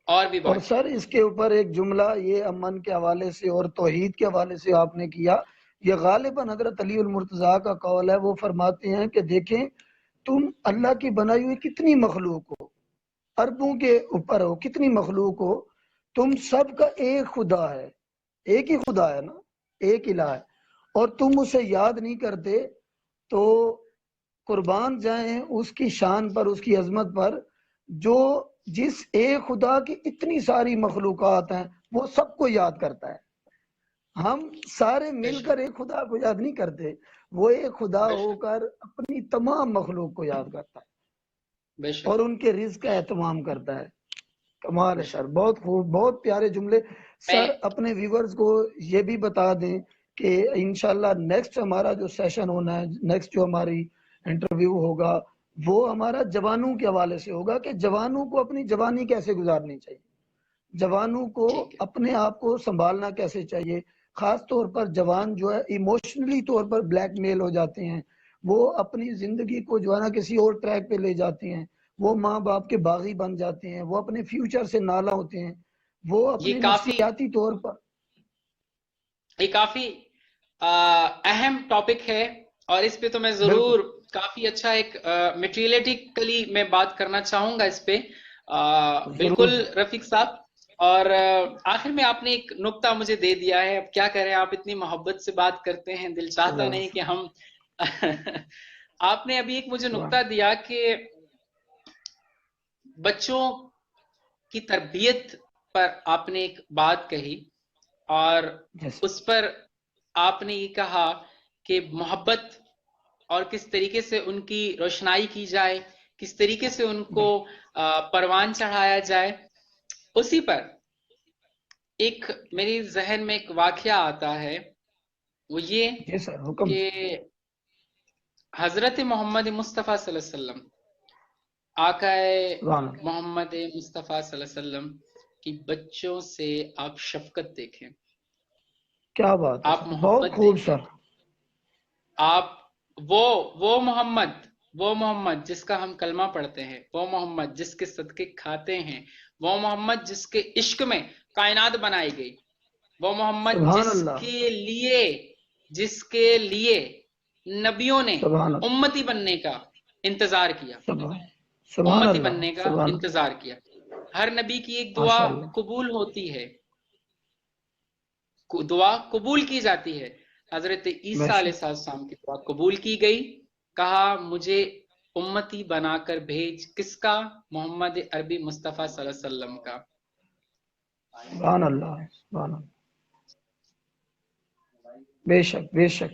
اور بھی اور باقی سر ہیں۔ اس کے اوپر ایک جملہ یہ امن کے حوالے سے اور توحید کے حوالے سے آپ نے کیا، یہ غالباً حضرت علی المرتضیٰ کا قول ہے۔ وہ فرماتے ہیں کہ دیکھیں، تم اللہ کی بنائی ہوئی کتنی مخلوق ہو، اربوں کے اوپر ہو، کتنی مخلوق ہو، تم سب کا ایک خدا ہے، ایک ہی خدا ہے نا، ایک الہ ہے، اور تم اسے یاد نہیں کرتے، تو قربان جائیں اس کی شان پر، اس کی عظمت پر، جو جس ایک خدا کی اتنی ساری مخلوقات ہیں، وہ سب کو یاد کرتا ہے۔ ہم سارے بے مل کر شک ایک خدا کو یاد نہیں کرتے، وہ ایک خدا بے ہو شک کر اپنی تمام مخلوق کو یاد کرتا ہے بے اور شک ان کے رزق کا اہتمام کرتا ہے۔ کمال بے ہے سر، شک۔ بہت خوب، بہت پیارے جملے۔ میں سر اپنے ویورز کو یہ بھی بتا دیں کہ انشاءاللہ نیکسٹ ہمارا جو سیشن ہونا ہے، نیکسٹ جو ہماری انٹرویو ہوگا، وہ ہمارا جوانوں کے حوالے سے ہوگا کہ جوانوں کو اپنی جوانی کیسے گزارنی چاہیے، جوانوں کو ٹھیک ہے۔ اپنے آپ کو سنبھالنا کیسے چاہیے۔ خاص طور پر جوان جو ہے ایموشنلی طور پر بلیک میل ہو جاتے ہیں، وہ اپنی زندگی کو جو ہے نا کسی اور ٹریک پہ لے جاتے ہیں، وہ ماں باپ کے باغی بن جاتے ہیں، وہ اپنے فیوچر سے نالا ہوتے ہیں، وہ یہ اپنے کافی نفسیاتی طور پر۔ یہ کافی اہم ٹاپک ہے، اور اس پہ تو میں بالکل، ضرور کافی اچھا ایک میٹریلیٹیکلی میں بات کرنا چاہوں گا اس پہ۔ ضرور بالکل سر، رفیق صاحب، اور آخر میں آپ نے ایک نکتہ مجھے دے دیا ہے، اب کیا کریں، آپ اتنی محبت سے بات کرتے ہیں، دل چاہتا نہیں کہ ہم آپ نے ابھی ایک مجھے سبحان، نکتہ دیا کہ بچوں کی تربیت پر آپ نے ایک بات کہی، اور جیسے اس پر آپ نے یہ کہا کہ محبت اور کس طریقے سے ان کی روشنائی کی جائے، کس طریقے سے ان کو بالکل، پروان چڑھایا جائے۔ اسی پر ایک میری ذہن میں ایک واقعہ آتا ہے، وہ یہ جی سر، حکم، کہ حضرت محمد مصطفیٰ صلی اللہ علیہ وسلم، آقا سبحان اللہ، محمد مصطفیٰ صلی اللہ علیہ وسلم کی بچوں سے آپ شفقت دیکھیں، کیا بات ہے آپ سر، بہت محبت خوب دیکھیں۔ سر، آپ وہ محمد جس کا ہم کلمہ پڑھتے ہیں، وہ محمد جس کے صدقے کھاتے ہیں، وہ محمد جس کے عشق میں کائنات بنائی گئی، وہ محمد سبحان اللہ، جس کے لیے نبیوں نے سبحان اللہ، امتی بننے کا انتظار کیا، سبحان، سبحان امتی اللہ، بننے کا سبحان اللہ، انتظار کیا۔ ہر نبی کی ایک دعا ماشاء اللہ، قبول ہوتی ہے، دعا قبول کی جاتی ہے۔ حضرت بے عیسیٰ علیہ شک، السلام کی دعا قبول کی گئی، کہا مجھے امتی بنا کر بھیج، کس کا؟ محمد عربی مصطفیٰ صلی اللہ علیہ وسلم کا۔ سبحان اللہ، سبحان اللہ، بے شک، بے شک،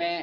میں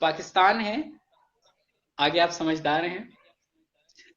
پاکستان ہے، آگے آپ سمجھدار ہیں.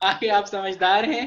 آگے آپ سمجھدار ہیں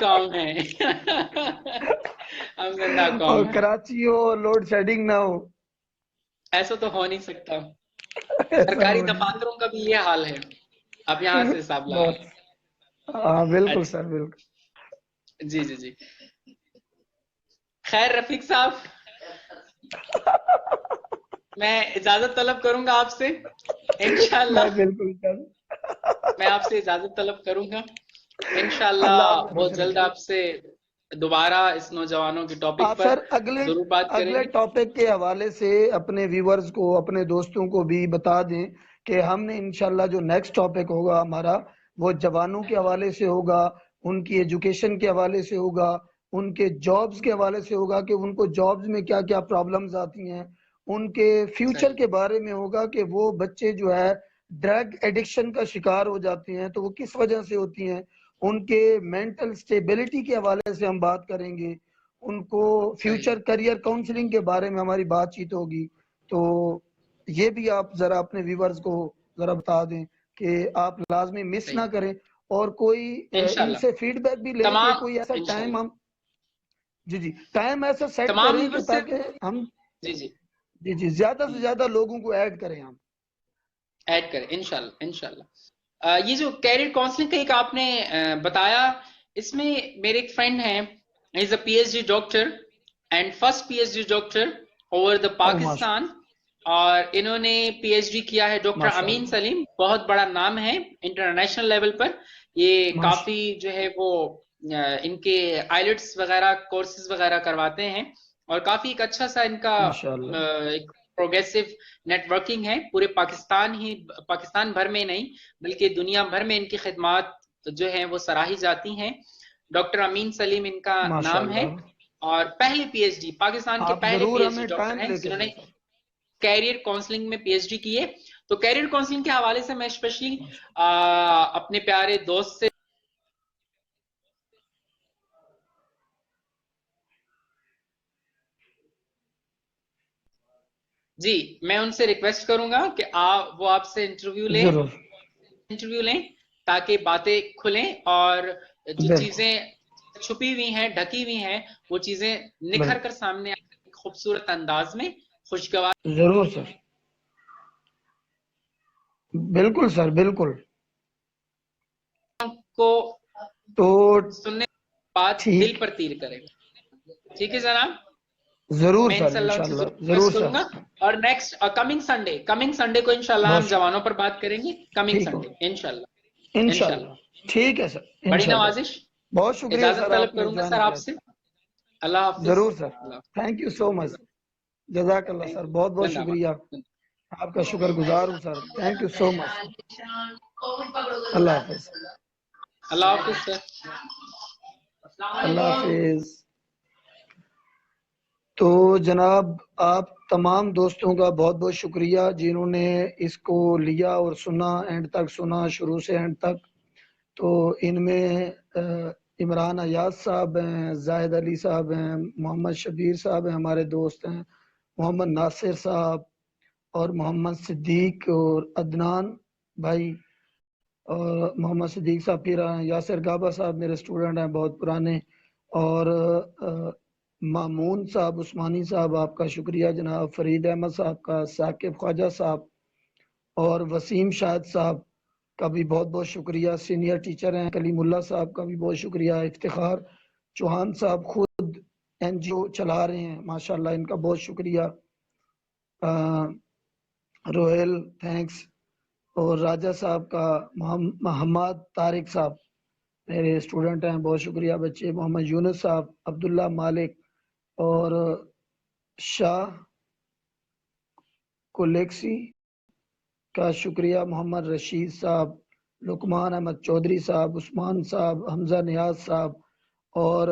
قوم ہیں. ہم زندہ اور قوم ہیں. کراچی ہو لوڈ شیڈنگ نہ ہو. ایسا تو ہو نہیں سکتا. ایسا سرکاری ہو نہیں دفاتروں کا بھی یہ حال ہے. اب یہاں سے حساب لگائیں. بہت. ہاں بالکل اچھا، سر بالکل. جی جی جی. خیر رفیق صاحب، میں اجازت طلب کروں گا آپ سے. انشاءاللہ میں بالکل سر. میں آپ سے اجازت طلب کروں گا. انشاءاللہ اللہ آپ کو خوش بہت جلد رکھے. آپ سے دوبارہ اس نوجوانوں کے ٹاپک آپ پر سر اگلے ضرور بات کریں اگلے گے. ٹاپک کے حوالے سے اپنے ویورز کو اپنے دوستوں کو بھی بتا دیں کہ ہم نے انشاءاللہ جو نیکسٹ ٹاپک ہوگا ہمارا وہ جوانوں کے حوالے سے ہوگا، ان کی ایجوکیشن کے حوالے سے ہوگا، ان کے جابز کے حوالے سے ہوگا کہ ان کو جابز میں کیا کیا پرابلمز آتی ہیں، ان کے فیوچر صحیح، کے بارے میں ہوگا کہ وہ بچے جو ہے ڈرگ ایڈکشن کا شکار ہو جاتے ہیں تو وہ کس وجہ سے ہوتی ہیں، ان کے مینٹل سٹیبلٹی کے حوالے سے ہم بات کریں گے، ان کو صحیح، فیوچر کریئر کاؤنسلنگ کے بارے میں ہماری بات چیت ہوگی. تو یہ بھی آپ ذرا اپنے ویورز کو ذرا بتا دیں کہ آپ لازمی مس نہ صحیح. کریں، اور کوئی ان انشاءاللہ سے فیڈ بیک بھی لیں کہ تمام، کوئی ایسا ٹائم انشاءاللہ ہم جی جی ٹائم ایسا سیٹ تمام کریں کہ ویورز سے، تاکہ ہم جی جی جی جی زیادہ سے زیادہ لوگوں کو ایڈ کریں ہم. ایڈ کریں انشاءاللہ انشاءاللہ. یہ جو کیریئر کاؤنسلنگ کا ایک آپ نے بتایا، اس میں میرے ایک فرینڈ ہیں، is a P H D doctor and first P H D doctor over the او ماشاء پاکستان. اور انہوں نے پی ایچ ڈی کیا ہے ڈاکٹر ماشاء امین اللہ سلیم، بہت بڑا نام ہے انٹرنیشنل لیول پر. یہ ماشاء کافی جو ہے وہ ان کے آئلٹس وغیرہ کورسز وغیرہ کرواتے ہیں، اور کافی ایک اچھا سا ان کا ماشاء اللہ ایک پروگریسو نیٹ ورکنگ ہے پورے پاکستان بھر میں نہیں بلکہ دنیا بھر میں ان کی خدمات جو ہیں وہ سراہی جاتی ہیں. ڈاکٹر امین سلیم ان کا ماشاء نام ہے، اللہ. اور پہلے پی ایچ ڈی پاکستان کے آپ پہلے ضرور پی ایچ ڈی ہمیں ڈاکٹر ٹائم ہیں لے کے جنہوں نے دیں سر. کیریئر کاؤنسلنگ میں پی ایچ ڈی کی ہے. تو کیریئر کاؤنسلنگ کے حوالے سے میں اسپیشلی ماشاء اپنے پیارے دوست سے جی میں ان سے ریکویسٹ کروں گا کہ وہ آپ سے اللہ. ضرور انٹرویو لیں تاکہ باتیں کھلیں، اور جو بالکل چیزیں چھپی ہوئی ہیں ڈھکی ہوئی ہیں وہ چیزیں نکھر بالکل کر سامنے آئیں ایک خوبصورت انداز میں، خوشگوار ضرور سر. بالکل سر بالکل. کو تو سننے کے بعد دل ٹھیک پر تیر کرے. ٹھیک ہے جناب، ضرور میں سر انشاءاللہ ان سے انشاءاللہ ضرور ضرور ریکویسٹ کروں سر. گا. اور نیکسٹ کمنگ سنڈے کو انشاءاللہ بہت ہم جوانوں پر بات کریں گے. کمنگ ٹھیک ہو سنڈے انشاءاللہ انشاءاللہ. انشاءاللہ. ٹھیک ہے سر بڑی انشاءاللہ سر. نوازش. بہت شکریہ اجازت سر طلب آپ نے کروں گا جوائن سر آپ کیا. سے. اللہ حافظ. ضرور سر. اللہ حافظ. تھینک یو سو مچ. جزاک اللہ تھینک سر. یو. بہت بہت زندہ شکریہ. باد. آپ کا شکر گزار ہوں سر. تھینک یو سو مچ. اللہ حافظ. اللہ حافظ سر. اللہ حافظ. تو جناب آپ تمام دوستوں کا بہت بہت شکریہ جنہوں نے اس کو لیا اور سنا، اینڈ تک سنا، شروع سے اینڈ تک. تو ان میں عمران ایاز صاحب ہیں، زاہد علی صاحب ہیں، محمد شبیر صاحب ہیں، ہمارے دوست ہیں، محمد ناصر صاحب اور محمد صدیق اور عدنان بھائی، اور محمد صدیق صاحب پھر ہیں، یاسر گابا صاحب میرے اسٹوڈنٹ ہیں بہت پرانے، اور مامون صاحب عثمانی صاحب آپ کا شکریہ جناب، فرید احمد صاحب کا، ثاقب خواجہ صاحب اور وسیم شاہد صاحب کا بھی بہت بہت شکریہ، سینئر ٹیچر ہیں. کلیم اللہ صاحب کا بھی بہت شکریہ. افتخار چوہان صاحب خود این جی او چلا رہے ہیں ماشاءاللہ، ان کا بہت شکریہ. روہیل تھینکس. اور راجہ صاحب کا، محمد طارق صاحب میرے اسٹوڈنٹ ہیں بہت شکریہ بچے، محمد یونس صاحب، عبداللہ مالک اور شاہ کولیکسی کا شکریہ، محمد رشید صاحب، لقمان احمد چودھری صاحب، عثمان صاحب، حمزہ نیاز صاحب اور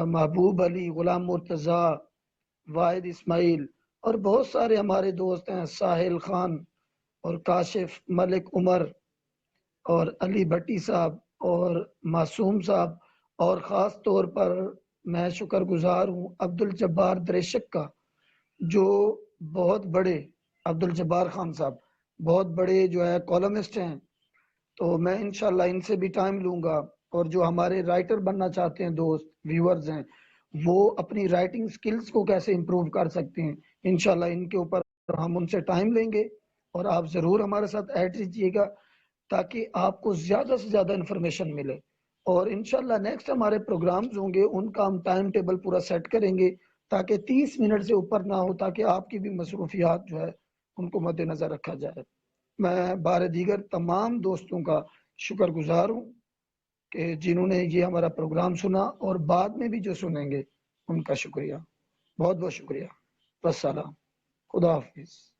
محبوب علی، غلام مرتضیٰ، واحد اسماعیل اور بہت سارے ہمارے دوست ہیں، ساحل خان اور کاشف ملک عمر اور علی بھٹی صاحب اور معصوم صاحب، اور خاص طور پر میں شکر گزار ہوں عبد الجبار دریشک کا، جو بہت بڑے، عبد الجبار خان صاحب بہت بڑے جو ہے کالمسٹ ہیں، تو میں انشاءاللہ ان سے بھی ٹائم لوں گا۔ اور جو ہمارے رائٹر بننا چاہتے ہیں دوست ویورز ہیں، وہ اپنی رائٹنگ سکلز کو کیسے امپروو کر سکتے ہیں، انشاءاللہ ان کے اوپر ہم ان سے ٹائم لیں گے، اور آپ ضرور ہمارے ساتھ ایڈ کیجیے گا تاکہ آپ کو زیادہ سے زیادہ انفارمیشن ملے۔ اور انشاءاللہ نیکسٹ ہمارے پروگرامز ہوں گے، ان کا ہم ٹائم ٹیبل پورا سیٹ کریں گے تاکہ 30 منٹ سے اوپر نہ ہو، تاکہ آپ کی بھی مصروفیات جو ہے ان کو مد نظر رکھا جائے۔ میں بار دیگر تمام دوستوں کا شکر گزار ہوں کہ جنہوں نے یہ ہمارا پروگرام سنا، اور بعد میں بھی جو سنیں گے ان کا شکریہ، بہت بہت شکریہ۔ والسلام، خدا حافظ۔